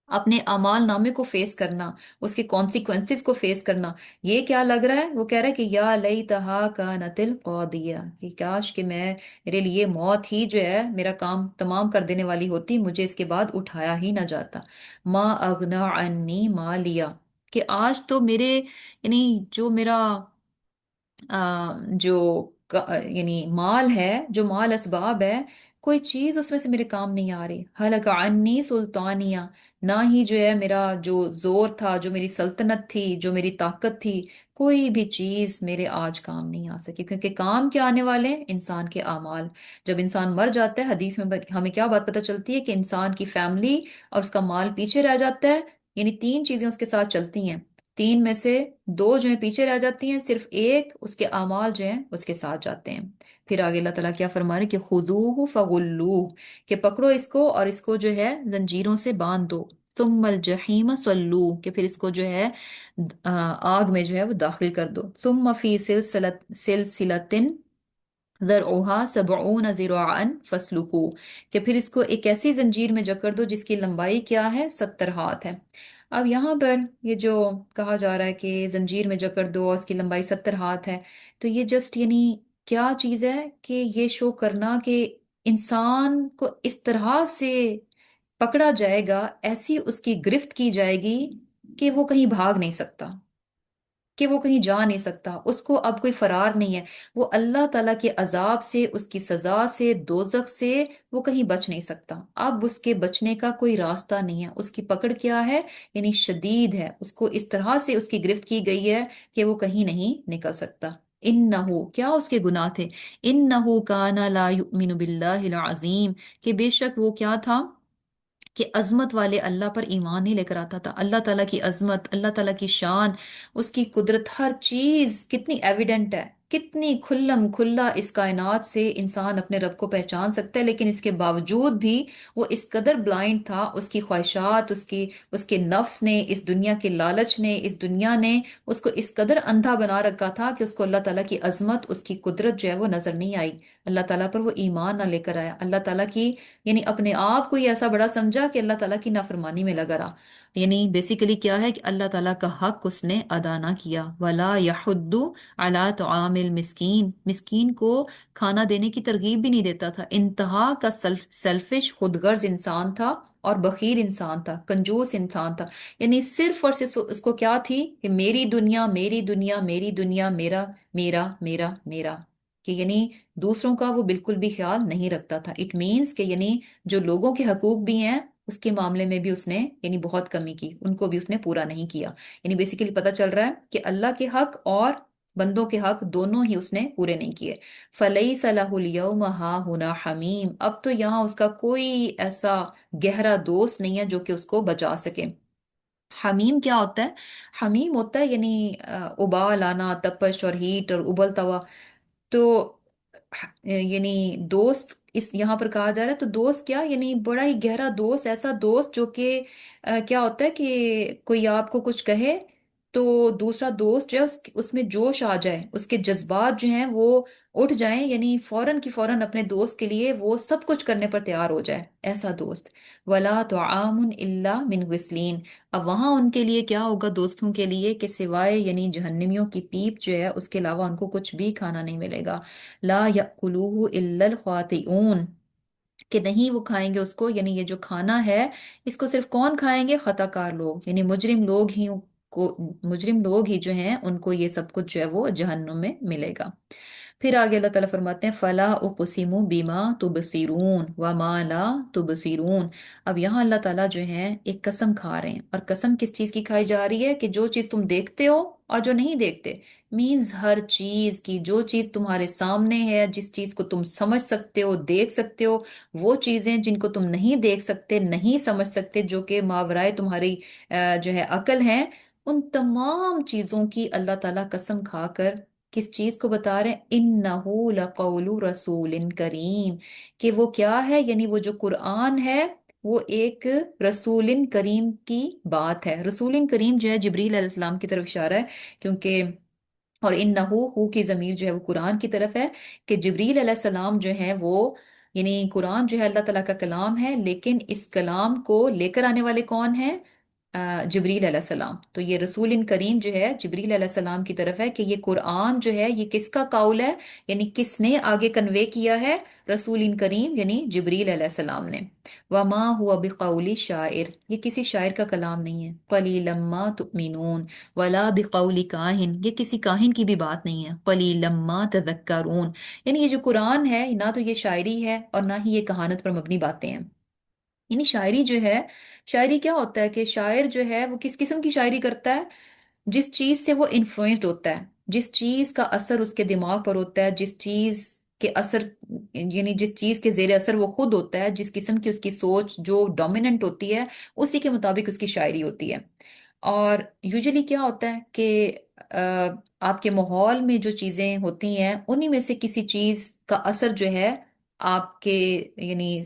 اپنے اعمال نامے کو فیس کرنا، اس کے کانسیکوینسز کو فیس کرنا، یہ کیا لگ رہا ہے؟ وہ کہہ رہا ہے کہ یا لیتہا کانت القاضیہ، کہ کاش کہ میرے لیے موت ہی جو ہے میرا کام تمام کر دینے والی ہوتی، مجھے اس کے بعد اٹھایا ہی نہ جاتا۔ ما اغنا عنی مالیہ، کہ آج تو میرے یعنی جو میرا جو یعنی مال ہے، جو مال اسباب ہے، کوئی چیز اس میں سے میرے کام نہیں آ رہی۔ حلق عنی سلطانیہ، نہ ہی جو ہے میرا جو زور تھا، جو میری سلطنت تھی، جو میری طاقت تھی، کوئی بھی چیز میرے آج کام نہیں آ سکی، کیونکہ کام کیا آنے والے ہیں؟ انسان کے اعمال۔ جب انسان مر جاتا ہے، حدیث میں ہمیں کیا بات پتہ چلتی ہے کہ انسان کی فیملی اور اس کا مال پیچھے رہ جاتا ہے، یعنی تین چیزیں اس کے ساتھ چلتی ہیں، تین میں سے دو جو ہیں پیچھے رہ جاتی ہیں، صرف ایک اس کے اعمال جو ہیں اس کے ساتھ جاتے ہیں۔ پھر آگے اللہ تعالیٰ کیا فرما رہے کہ خذوہ فغلوہ، کہ پکڑو اس کو اور اس کو جو ہے زنجیروں سے باندھ دو، ثم الجحیم صلوہ، کہ پھر اس کو جو ہے آگ میں جو ہے وہ داخل کر دو، ثم فی سلسلۃ ذرعها 70 ذراعا فاسلکو، کہ پھر اس کو ایک ایسی زنجیر میں جکڑ دو جس کی لمبائی کیا ہے؟ 70 ہاتھ ہے۔ اب یہاں پر یہ جو کہا جا رہا ہے کہ زنجیر میں جکڑ دو اور اس کی لمبائی 70 ہاتھ ہے، تو یہ جسٹ یعنی کیا چیز ہے کہ یہ شو کرنا کہ انسان کو اس طرح سے پکڑا جائے گا، ایسی اس کی گرفت کی جائے گی کہ وہ کہیں بھاگ نہیں سکتا، کہ وہ کہیں جا نہیں سکتا، اس کو اب کوئی فرار نہیں ہے، وہ اللہ تعالیٰ کے عذاب سے، اس کی سزا سے، دوزخ سے وہ کہیں بچ نہیں سکتا۔ اب اس کے بچنے کا کوئی راستہ نہیں ہے، اس کی پکڑ کیا ہے؟ یعنی شدید ہے، اس کو اس طرح سے اس کی گرفت کی گئی ہے کہ وہ کہیں نہیں نکل سکتا۔ انہو، کیا اس کے گناہ تھے؟ انہو کانا لا یؤمن باللہ العظیم، کہ بے شک وہ کیا تھا کہ عظمت والے اللہ پر ایمان نہیں لے کر آتا تھا۔ اللہ تعالیٰ کی عظمت، اللہ تعالیٰ کی شان، اس کی قدرت، ہر چیز کتنی ایویڈنٹ ہے، کتنی کھلم کھلا اس کائنات سے انسان اپنے رب کو پہچان سکتا ہے، لیکن اس کے باوجود بھی وہ اس قدر بلائنڈ تھا، اس کی خواہشات، اس کے نفس نے، اس دنیا کے لالچ نے، اس دنیا نے اس کو اس قدر اندھا بنا رکھا تھا کہ اس کو اللہ تعالیٰ کی عظمت، اس کی قدرت جو ہے وہ نظر نہیں آئی، اللہ تعالیٰ پر وہ ایمان نہ لے کر آیا، اللہ تعالیٰ کی یعنی اپنے آپ کو ہی ایسا بڑا سمجھا کہ اللہ تعالیٰ کی نافرمانی میں لگا رہا۔ یعنی بیسیکلی کیا ہے کہ اللہ تعالیٰ کا حق اس نے ادا نہ کیا۔ ولا یحد علی طعام المسکین، مسکین کو کھانا دینے کی ترغیب بھی نہیں دیتا تھا، انتہا کا سیلفش خود غرض انسان تھا، اور بخیل انسان تھا، کنجوس انسان تھا۔ یعنی صرف اور صرف اس کو کیا تھی کہ میری دنیا، میری دنیا، میری دنیا، میرا میرا میرا میرا، کہ یعنی دوسروں کا وہ بالکل بھی خیال نہیں رکھتا تھا۔ اٹ مینس کہ یعنی جو لوگوں کے حقوق بھی ہیں اس کے معاملے میں بھی اس نے یعنی بہت کمی کی، ان کو بھی اس نے پورا نہیں کیا۔ یعنی بیسیکلی پتہ چل رہا ہے کہ اللہ کے حق اور بندوں کے حق دونوں ہی اس نے پورے نہیں کیے۔ فَلَيْسَ لَهُ الْيَوْمَ هَاهُنَا حَمِيمٌ، اب تو یہاں اس کا کوئی ایسا گہرا دوست نہیں ہے جو کہ اس کو بچا سکے۔ حمیم کیا ہوتا ہے؟ حمیم ہوتا ہے یعنی ابال آنا، تپش اور ہیٹ اور ابلتا ہوا۔ تو یعنی دوست اس یہاں پر کہا جا رہا ہے، تو دوست کیا یعنی بڑا ہی گہرا دوست، ایسا دوست جو کہ کیا ہوتا ہے کہ کوئی آپ کو کچھ کہے تو دوسرا دوست جو ہے اس میں جوش آ جائے، اس کے جذبات جو ہیں وہ اٹھ جائیں، یعنی فوراً کی فوراً اپنے دوست کے لیے وہ سب کچھ کرنے پر تیار ہو جائے، ایسا دوست۔ ولا طعام الا من غسلین، اب وہاں ان کے لیے کیا ہوگا دوستوں کے لیے کہ سوائے یعنی جہنمیوں کی پیپ جو ہے اس کے علاوہ ان کو کچھ بھی کھانا نہیں ملے گا۔ لا یأکلوہ الا الخاطئون، کہ نہیں وہ کھائیں گے اس کو، یعنی یہ جو کھانا ہے اس کو صرف کون کھائیں گے؟ خطا کار لوگ، یعنی مجرم لوگ ہی جو ہیں ان کو یہ سب کچھ جو ہے وہ جہنم میں ملے گا۔ پھر آگے اللہ تعالیٰ فرماتے ہیں فلا اقسم بما تبصرون وما لا تبصرون، اب یہاں اللہ تعالیٰ جو ہیں ایک قسم کھا رہے ہیں، اور قسم کس چیز کی کھائی جا رہی ہے؟ کہ جو چیز تم دیکھتے ہو اور جو نہیں دیکھتے، مینز ہر چیز کی، جو چیز تمہارے سامنے ہے، جس چیز کو تم سمجھ سکتے ہو، دیکھ سکتے ہو، وہ چیزیں جن کو تم نہیں دیکھ سکتے، نہیں سمجھ سکتے، جو کہ ماورائے تمہاری جو ہے عقل ہیں، ان تمام چیزوں کی اللہ تعالیٰ قسم کھا کر کس چیز کو بتا رہے ہیں؟ انہو لقول رسول کریم، کہ وہ کیا ہے یعنی وہ جو قرآن ہے وہ ایک رسول کریم کی بات ہے۔ رسول کریم جو ہے جبریل علیہ السلام کی طرف اشارہ ہے، کیونکہ اور انہو ہو کی ضمیر جو ہے وہ قرآن کی طرف ہے، کہ جبریل علیہ السلام جو ہے وہ یعنی قرآن جو ہے اللہ تعالیٰ کا کلام ہے، لیکن اس کلام کو لے کر آنے والے کون ہیں؟ جبریل علیہ السلام۔ تو یہ رسول کریم جو ہے جبریل علیہ السلام کی طرف ہے، کہ یہ قرآن جو ہے یہ کس کا قول ہے، یعنی کس نے آگے کنوے کیا ہے؟ رسول کریم یعنی جبریل علیہ السلام نے۔ وما هو بقول شاعر، یہ کسی شاعر کا کلام نہیں ہے۔ قلیلا ما تؤمنون ولا بقول کاہن، یہ کسی کاہن کی بھی بات نہیں ہے۔ قلیلا ما تذکرون، یعنی یہ جو قرآن ہے نہ تو یہ شاعری ہے اور نہ ہی یہ کہانت پر مبنی باتیں ہیں۔ یعنی شاعری جو ہے، شاعری کیا ہوتا ہے کہ شاعر جو ہے وہ کس قسم کی شاعری کرتا ہے؟ جس چیز سے وہ انفلوئنسڈ ہوتا ہے، جس چیز کا اثر اس کے دماغ پر ہوتا ہے، جس چیز کے اثر یعنی جس چیز کے زیر اثر وہ خود ہوتا ہے، جس قسم کی اس کی سوچ جو ڈومیننٹ ہوتی ہے اسی کے مطابق اس کی شاعری ہوتی ہے۔ اور یوزلی کیا ہوتا ہے کہ آپ کے ماحول میں جو چیزیں ہوتی ہیں انہی میں سے کسی چیز کا اثر جو ہے آپ کے یعنی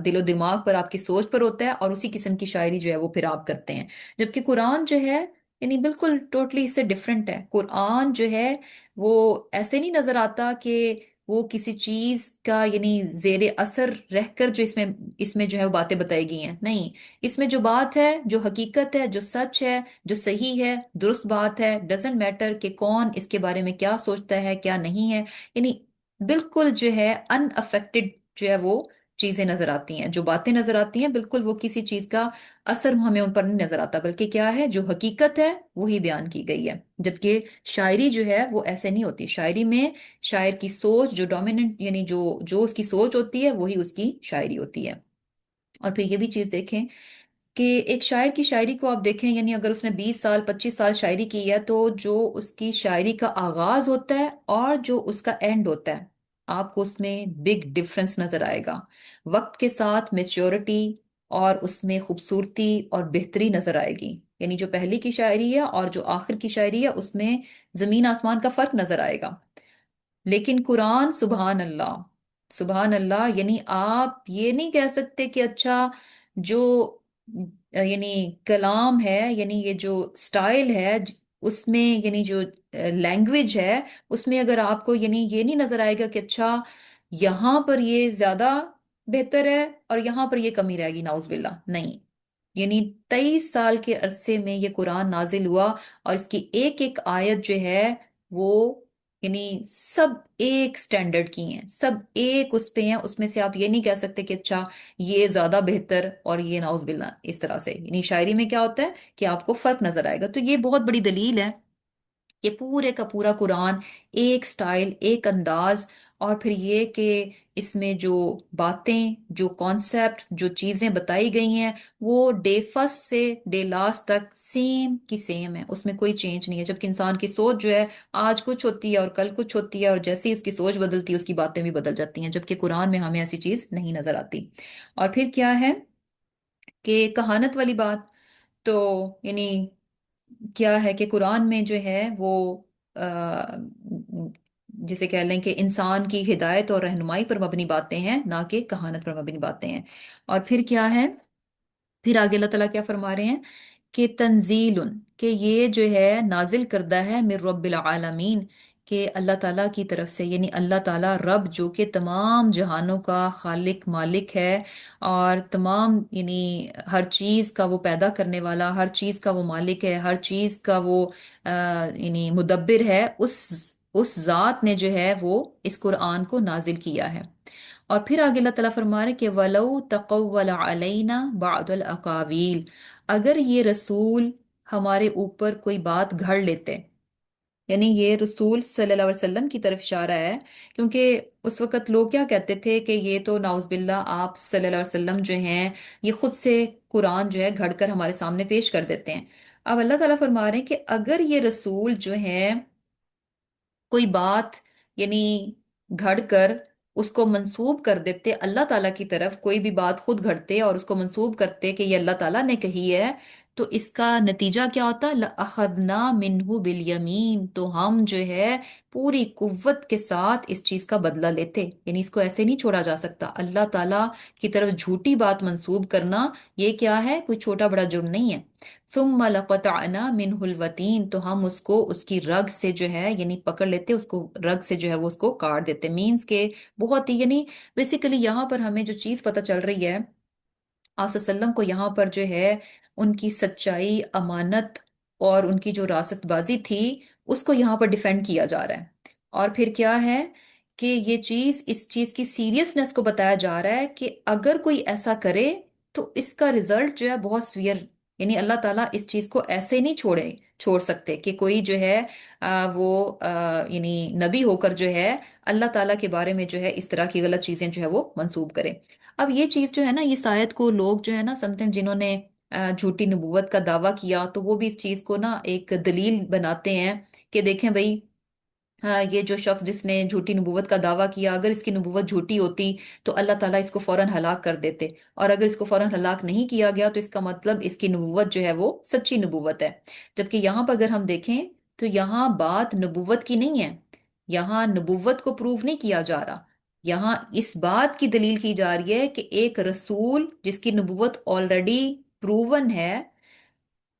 دل و دماغ پر، آپ کی سوچ پر ہوتا ہے، اور اسی قسم کی شاعری جو ہے وہ پھر آپ کرتے ہیں۔ جبکہ قرآن جو ہے یعنی بالکل ٹوٹلی اس سے ڈفرینٹ ہے۔ قرآن جو ہے وہ ایسے نہیں نظر آتا کہ وہ کسی چیز کا یعنی زیر اثر رہ کر جو اس میں جو ہے وہ باتیں بتائی گئی ہیں، نہیں، اس میں جو بات ہے، جو حقیقت ہے، جو سچ ہے، جو صحیح ہے، درست بات ہے، ڈزنٹ میٹر کہ کون اس کے بارے میں کیا سوچتا ہے کیا نہیں ہے، یعنی بالکل جو ہے ان افیکٹڈ جو ہے وہ چیزیں نظر آتی ہیں، جو باتیں نظر آتی ہیں بالکل وہ کسی چیز کا اثر ہمیں ان پر نہیں نظر آتا، بلکہ کیا ہے جو حقیقت ہے وہی بیان کی گئی ہے۔ جبکہ شاعری جو ہے وہ ایسے نہیں ہوتی، شاعری میں شاعر کی سوچ جو ڈومیننٹ یعنی جو اس کی سوچ ہوتی ہے وہی اس کی شاعری ہوتی ہے۔ اور پھر یہ بھی چیز دیکھیں کہ ایک شاعر کی شاعری کو آپ دیکھیں، یعنی اگر اس نے 20 سال 25 سال شاعری کی ہے تو جو اس کی شاعری کا آغاز ہوتا ہے اور جو اس کا اینڈ ہوتا ہے آپ کو اس میں بگ ڈفرنس نظر آئے گا۔ وقت کے ساتھ میچورٹی اور اس میں خوبصورتی اور بہتری نظر آئے گی، یعنی جو پہلی کی شاعری ہے اور جو آخر کی شاعری ہے اس میں زمین آسمان کا فرق نظر آئے گا۔ لیکن قرآن، سبحان اللہ، سبحان اللہ، یعنی آپ یہ نہیں کہہ سکتے کہ اچھا جو یعنی کلام ہے، یعنی یہ جو سٹائل ہے اس میں، یعنی جو لینگویج ہے اس میں، اگر آپ کو یعنی یہ نہیں نظر آئے گا کہ اچھا یہاں پر یہ زیادہ بہتر ہے اور یہاں پر یہ کمی رہے گی، ناؤز باللہ، نہیں، یعنی 23 سال کے عرصے میں یہ قرآن نازل ہوا، اور اس کی ایک ایک آیت جو ہے وہ یعنی سب ایک سٹینڈرڈ کی ہیں، سب ایک اس پہ ہیں، اس میں سے آپ یہ نہیں کہہ سکتے کہ اچھا یہ زیادہ بہتر اور یہ ناؤز باللہ اس طرح سے، یعنی شاعری میں کیا ہوتا ہے کہ آپ کو فرق نظر آئے گا، تو یہ بہت بڑی دلیل ہے کہ پورے کا پورا قرآن ایک سٹائل، ایک انداز، اور پھر یہ کہ اس میں جو باتیں، جو کانسیپٹ، جو چیزیں بتائی گئی ہیں، وہ ڈے فرسٹ سے ڈے لاسٹ تک سیم کی سیم ہے، اس میں کوئی چینج نہیں ہے، جبکہ انسان کی سوچ جو ہے آج کچھ ہوتی ہے اور کل کچھ ہوتی ہے، اور جیسے ہی اس کی سوچ بدلتی ہے اس کی باتیں بھی بدل جاتی ہیں، جبکہ قرآن میں ہمیں ایسی چیز نہیں نظر آتی۔ اور پھر کیا ہے کہ کہانت والی بات، تو یعنی کیا ہے کہ قرآن میں جو ہے وہ آ، جسے کہہ لیں کہ انسان کی ہدایت اور رہنمائی پر مبنی باتیں ہیں، نہ کہ کہانت پر مبنی باتیں ہیں۔ اور پھر کیا ہے، پھر آگے اللہ تعالیٰ کیا فرما رہے ہیں کہ تنزیل، کہ یہ جو ہے نازل کردہ ہے من رب العالمین، کہ اللہ تعالیٰ کی طرف سے، یعنی اللہ تعالیٰ رب جو کہ تمام جہانوں کا خالق مالک ہے، اور تمام یعنی ہر چیز کا وہ پیدا کرنے والا، ہر چیز کا وہ مالک ہے، ہر چیز کا وہ یعنی مدبر ہے، اس ذات نے جو ہے وہ اس قرآن کو نازل کیا ہے۔ اور پھر آگے اللہ تعالیٰ فرما رہے کہ وَلَوْ تَقَوَّلَ عَلَيْنَا بَعْضَ الْأَقَاوِيلِ، اگر یہ رسول ہمارے اوپر کوئی بات گھڑ لیتے، یعنی یہ رسول صلی اللہ علیہ وسلم کی طرف اشارہ ہے، کیونکہ اس وقت لوگ کیا کہتے تھے کہ یہ تو ناؤز باللہ آپ صلی اللہ علیہ وسلم جو ہیں یہ خود سے قرآن جو ہے گھڑ کر ہمارے سامنے پیش کر دیتے ہیں۔ اب اللہ تعالیٰ فرما رہے ہیں کہ اگر یہ رسول جو ہے کوئی بات یعنی گھڑ کر اس کو منسوب کر دیتے اللہ تعالیٰ کی طرف، کوئی بھی بات خود گھڑتے اور اس کو منسوب کرتے کہ یہ اللہ تعالیٰ نے کہی ہے، تو اس کا نتیجہ کیا ہوتا؟ لَأَخَذْنَا مِنْهُ بِالْيَمِينِ، تو ہم جو ہے پوری قوت کے ساتھ اس چیز کا بدلہ لیتے، یعنی اس کو ایسے نہیں چھوڑا جا سکتا۔ اللہ تعالیٰ کی طرف جھوٹی بات منسوب کرنا یہ کیا ہے؟ کوئی چھوٹا بڑا جرم نہیں ہے۔ ثم لقطعنا منه الوتین، تو ہم اس کو اس کی رگ سے جو ہے یعنی پکڑ لیتے، اس کو رگ سے جو ہے وہ اس کو کاٹ دیتے، مینس کے بہت ہی یعنی بیسیکلی یہاں پر ہمیں جو چیز پتہ چل رہی ہے، آپ صلی اللہ علیہ وسلم کو یہاں پر جو ہے ان کی سچائی، امانت اور ان کی جو راست بازی تھی اس کو یہاں پر ڈیفینڈ کیا جا رہا ہے۔ اور پھر کیا ہے کہ یہ چیز، اس چیز کی سیریسنس کو بتایا جا رہا ہے کہ اگر کوئی ایسا کرے تو اس کا ریزلٹ جو ہے بہت سویئر، یعنی اللہ تعالیٰ اس چیز کو ایسے نہیں چھوڑ سکتے کہ کوئی جو ہے وہ یعنی نبی ہو کر جو ہے اللہ تعالیٰ کے بارے میں جو ہے اس طرح کی غلط چیزیں جو ہے وہ منسوب کرے۔ اب یہ چیز جو ہے نا، یہ شاید کو لوگ جو ہے نا سمٹائم جنہوں نے جھوٹی نبوت کا دعویٰ کیا، تو وہ بھی اس چیز کو نا ایک دلیل بناتے ہیں کہ دیکھیں بھائی، یہ جو شخص جس نے جھوٹی نبوت کا دعویٰ کیا، اگر اس کی نبوت جھوٹی ہوتی تو اللہ تعالیٰ اس کو فوراً ہلاک کر دیتے، اور اگر اس کو فوراً ہلاک نہیں کیا گیا تو اس کا مطلب اس کی نبوت جو ہے وہ سچی نبوت ہے۔ جبکہ یہاں پر اگر ہم دیکھیں تو یہاں بات نبوت کی نہیں ہے، یہاں نبوت کو پروف نہیں کیا جا رہا، یہاں اس بات کی دلیل کی جا رہی ہے کہ ایک رسول جس کی نبوت آلریڈی پروون ہے،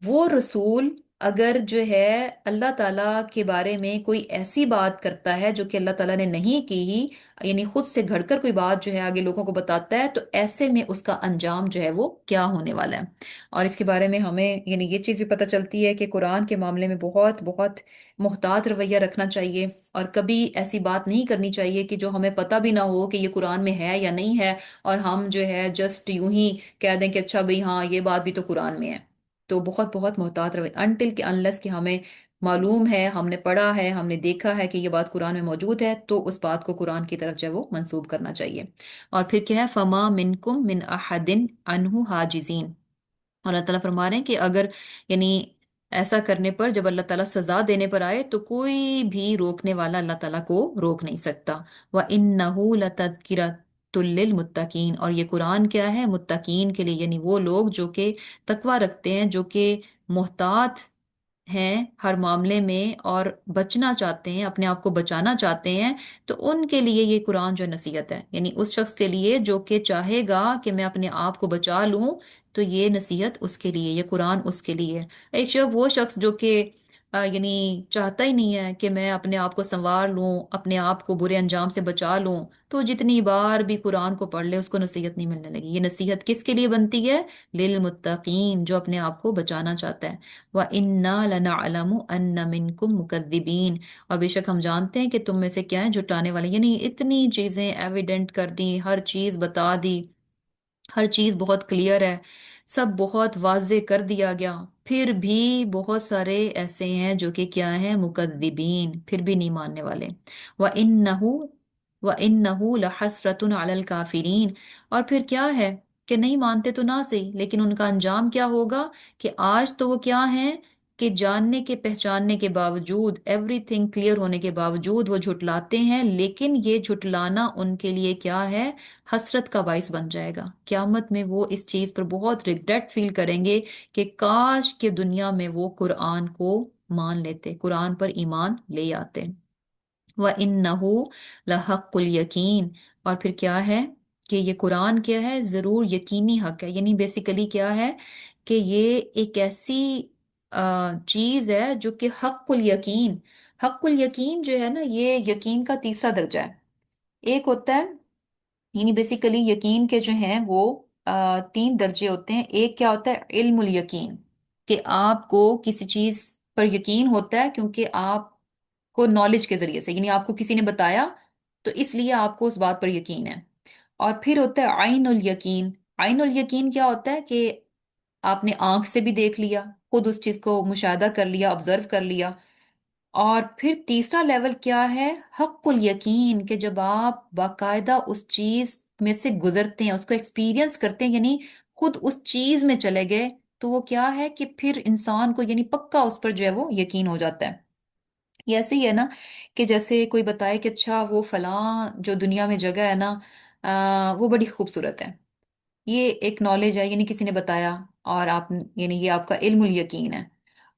وہ رسول اگر جو ہے اللہ تعالیٰ کے بارے میں کوئی ایسی بات کرتا ہے جو کہ اللہ تعالیٰ نے نہیں کی ہی، یعنی خود سے گھڑ کر کوئی بات جو ہے آگے لوگوں کو بتاتا ہے، تو ایسے میں اس کا انجام جو ہے وہ کیا ہونے والا ہے۔ اور اس کے بارے میں ہمیں یعنی یہ چیز بھی پتہ چلتی ہے کہ قرآن کے معاملے میں بہت بہت محتاط رویہ رکھنا چاہیے، اور کبھی ایسی بات نہیں کرنی چاہیے کہ جو ہمیں پتہ بھی نہ ہو کہ یہ قرآن میں ہے یا نہیں ہے، اور ہم جو ہے جسٹ یوں ہی کہہ دیں کہ اچھا بھئی ہاں یہ بات بھی تو قرآن میں ہے۔ تو بہت بہت محتاط رہے انٹل کہ انلیس کہ ہمیں معلوم ہے، ہم نے پڑھا ہے، ہم نے دیکھا ہے کہ یہ بات قرآن میں موجود ہے، تو اس بات کو قرآن کی طرف جو ہے وہ منسوب کرنا چاہیے۔ اور پھر کیا ہے، فما منکم من احد عنہ حاجزین، اور اللہ تعالیٰ فرما رہے ہیں کہ اگر یعنی ایسا کرنے پر، جب اللہ تعالیٰ سزا دینے پر آئے تو کوئی بھی روکنے والا اللہ تعالیٰ کو روک نہیں سکتا۔ وَإِنَّهُ لَتَذْكِرَةٌ لِّلْمُتَّقِينَ، اور یہ قرآن کیا ہے؟ متقین کے لیے، یعنی وہ لوگ جو کہ تقوی رکھتے ہیں، جو کہ محتاط ہیں ہر معاملے میں اور بچنا چاہتے ہیں، اپنے آپ کو بچانا چاہتے ہیں، تو ان کے لیے یہ قرآن جو نصیحت ہے، یعنی اس شخص کے لیے جو کہ چاہے گا کہ میں اپنے آپ کو بچا لوں، تو یہ نصیحت اس کے لیے، یہ قرآن اس کے لیے ہے۔ ایک شخص، وہ شخص جو کہ یعنی چاہتا ہی نہیں ہے کہ میں اپنے آپ کو سنوار لوں، اپنے آپ کو برے انجام سے بچا لوں، تو جتنی بار بھی قرآن کو پڑھ لے اس کو نصیحت نہیں ملنے لگی۔ یہ نصیحت کس کے لیے بنتی ہے؟ للمتقین، جو اپنے آپ کو بچانا چاہتا ہے۔ وَإِنَّا لَنَعْلَمُ أَنَّ مِنْكُمْ مُكَذِّبِينَ، اور بے شک ہم جانتے ہیں کہ تم میں سے کیا ہے جھٹلانے والے، یعنی اتنی چیزیں ایویڈنٹ کر دی، ہر چیز بتا دی، ہر چیز بہت کلیئر ہے، سب بہت واضح کر دیا گیا، پھر بھی بہت سارے ایسے ہیں جو کہ کیا ہیں، مکذبین، پھر بھی نہیں ماننے والے۔ وَإِنَّهُ وَإِنَّهُ لَحَسْرَةٌ عَلَى الْكَافِرِينَ، اور پھر کیا ہے کہ نہیں مانتے تو نہ صحیح، لیکن ان کا انجام کیا ہوگا کہ آج تو وہ کیا ہیں کہ جاننے کے پہچاننے کے باوجود، ایوری تھنگ کلیئر ہونے کے باوجود وہ جھٹلاتے ہیں، لیکن یہ جھٹلانا ان کے لیے کیا ہے، حسرت کا باعث بن جائے گا۔ قیامت میں وہ اس چیز پر بہت ریگریٹ فیل کریں گے کہ کاش کہ دنیا میں وہ قرآن کو مان لیتے، قرآن پر ایمان لے آتے۔ وَإِنَّهُ لَحَقُّ الْيَقِينِ، اور پھر کیا ہے کہ یہ قرآن کیا ہے، ضرور یقینی حق ہے، یعنی بیسیکلی کیا ہے کہ یہ ایک ایسی چیز ہے جو کہ حق الیقین، حق الیقین جو ہے نا، یہ یقین کا تیسرا درجہ ہے۔ ایک ہوتا ہے، یعنی بیسیکلی یقین کے جو ہیں وہ تین درجے ہوتے ہیں۔ ایک کیا ہوتا ہے، علم الیقین، کہ آپ کو کسی چیز پر یقین ہوتا ہے کیونکہ آپ کو نالج کے ذریعے سے، یعنی آپ کو کسی نے بتایا تو اس لیے آپ کو اس بات پر یقین ہے۔ اور پھر ہوتا ہے عین الیقین، عین الیقین کیا ہوتا ہے کہ آپ نے آنکھ سے بھی دیکھ لیا، خود اس چیز کو مشاہدہ کر لیا، آبزرو کر لیا۔ اور پھر تیسرا لیول کیا ہے، حق الیقین، کہ جب آپ باقاعدہ اس چیز میں سے گزرتے ہیں، اس کو ایکسپیرینس کرتے ہیں، یعنی خود اس چیز میں چلے گئے، تو وہ کیا ہے کہ پھر انسان کو یعنی پکا اس پر جو ہے وہ یقین ہو جاتا ہے۔ یہ ایسے ہی ہے نا کہ جیسے کوئی بتائے کہ اچھا وہ فلاں جو دنیا میں جگہ ہے نا، وہ بڑی خوبصورت ہے، یہ ایک نالج ہے، یعنی کسی نے بتایا، اور آپ یعنی یہ آپ کا علم الیقین ہے۔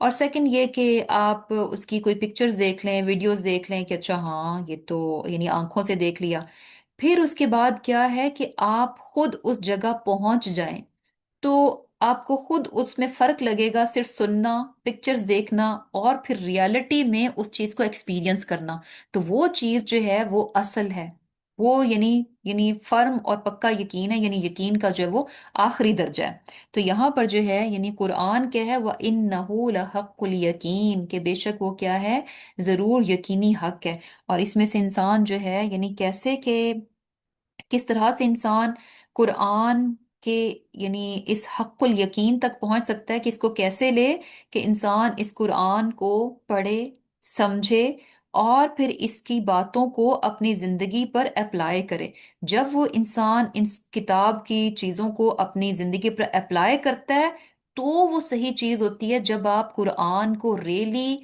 اور سیکنڈ یہ کہ آپ اس کی کوئی پکچرز دیکھ لیں، ویڈیوز دیکھ لیں کہ اچھا ہاں یہ تو یعنی آنکھوں سے دیکھ لیا، پھر اس کے بعد کیا ہے کہ آپ خود اس جگہ پہنچ جائیں، تو آپ کو خود اس میں فرق لگے گا، صرف سننا، پکچرز دیکھنا، اور پھر ریالٹی میں اس چیز کو ایکسپیرینس کرنا، تو وہ چیز جو ہے وہ اصل ہے، وہ یعنی فرم اور پکا یقین ہے، یعنی یقین کا جو ہے وہ آخری درجہ ہے۔ تو یہاں پر جو ہے یعنی قرآن کیا ہے، وَإِنَّهُ لَحَقُّ الْيَقِينِ، کہ بے شک وہ کیا ہے، ضرور یقینی حق ہے۔ اور اس میں سے انسان جو ہے یعنی کیسے کہ کس طرح سے انسان قرآن کے یعنی اس حق الیقین تک پہنچ سکتا ہے کہ اس کو کیسے لے، کہ انسان اس قرآن کو پڑھے، سمجھے، اور پھر اس کی باتوں کو اپنی زندگی پر اپلائی کرے۔ جب وہ انسان ان کتاب کی چیزوں کو اپنی زندگی پر اپلائی کرتا ہے، تو وہ صحیح چیز ہوتی ہے، جب آپ قرآن کو ریلی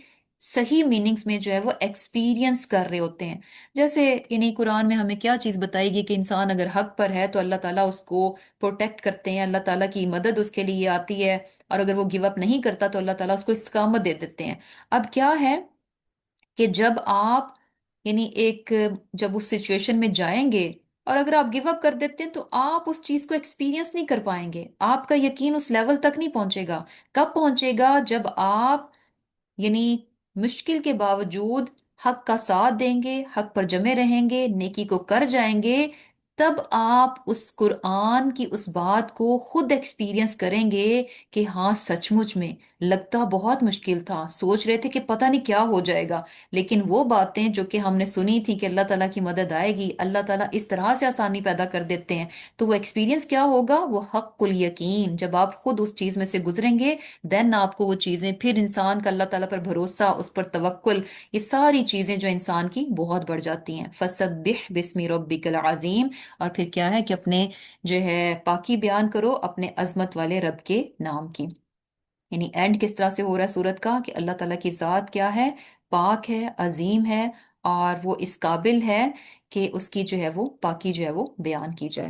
صحیح میننگز میں جو ہے وہ ایکسپیرینس کر رہے ہوتے ہیں۔ جیسے یعنی قرآن میں ہمیں کیا چیز بتائی گئی کہ انسان اگر حق پر ہے تو اللہ تعالیٰ اس کو پروٹیکٹ کرتے ہیں، اللہ تعالیٰ کی مدد اس کے لیے آتی ہے، اور اگر وہ گیو اپ نہیں کرتا تو اللہ تعالیٰ اس کو استقامت دے دیتے ہیں۔ اب کیا ہے کہ جب آپ یعنی جب اس سچویشن میں جائیں گے، اور اگر آپ گیو اپ کر دیتے ہیں تو آپ اس چیز کو ایکسپیرینس نہیں کر پائیں گے، آپ کا یقین اس لیول تک نہیں پہنچے گا۔ کب پہنچے گا؟ جب آپ یعنی مشکل کے باوجود حق کا ساتھ دیں گے، حق پر جمے رہیں گے، نیکی کو کر جائیں گے، تب آپ اس قرآن کی اس بات کو خود ایکسپیرینس کریں گے کہ ہاں سچ مچ میں لگتا بہت مشکل تھا، سوچ رہے تھے کہ پتہ نہیں کیا ہو جائے گا، لیکن وہ باتیں جو کہ ہم نے سنی تھی کہ اللہ تعالیٰ کی مدد آئے گی، اللہ تعالیٰ اس طرح سے آسانی پیدا کر دیتے ہیں، تو وہ ایکسپیرینس کیا ہوگا، وہ حق الیقین، جب آپ خود اس چیز میں سے گزریں گے، دین آپ کو وہ چیزیں، پھر انسان کا اللہ تعالیٰ پر بھروسہ، اس پر توکل، یہ ساری چیزیں جو انسان کی بہت بڑھ جاتی ہیں۔ فَسَبِّحْ بِاسْمِ رَبِّكَ الْعَظِيمِ، اور پھر کیا ہے کہ اپنے جو ہے پاکی بیان کرو اپنے عظمت والے رب کے نام کی۔ یعنی اینڈ کس طرح سے ہو رہا ہے سورت کا کہ اللہ تعالیٰ کی ذات کیا ہے، پاک ہے، عظیم ہے، اور وہ اس قابل ہے کہ اس کی جو ہے وہ پاکی جو ہے وہ بیان کی جائے۔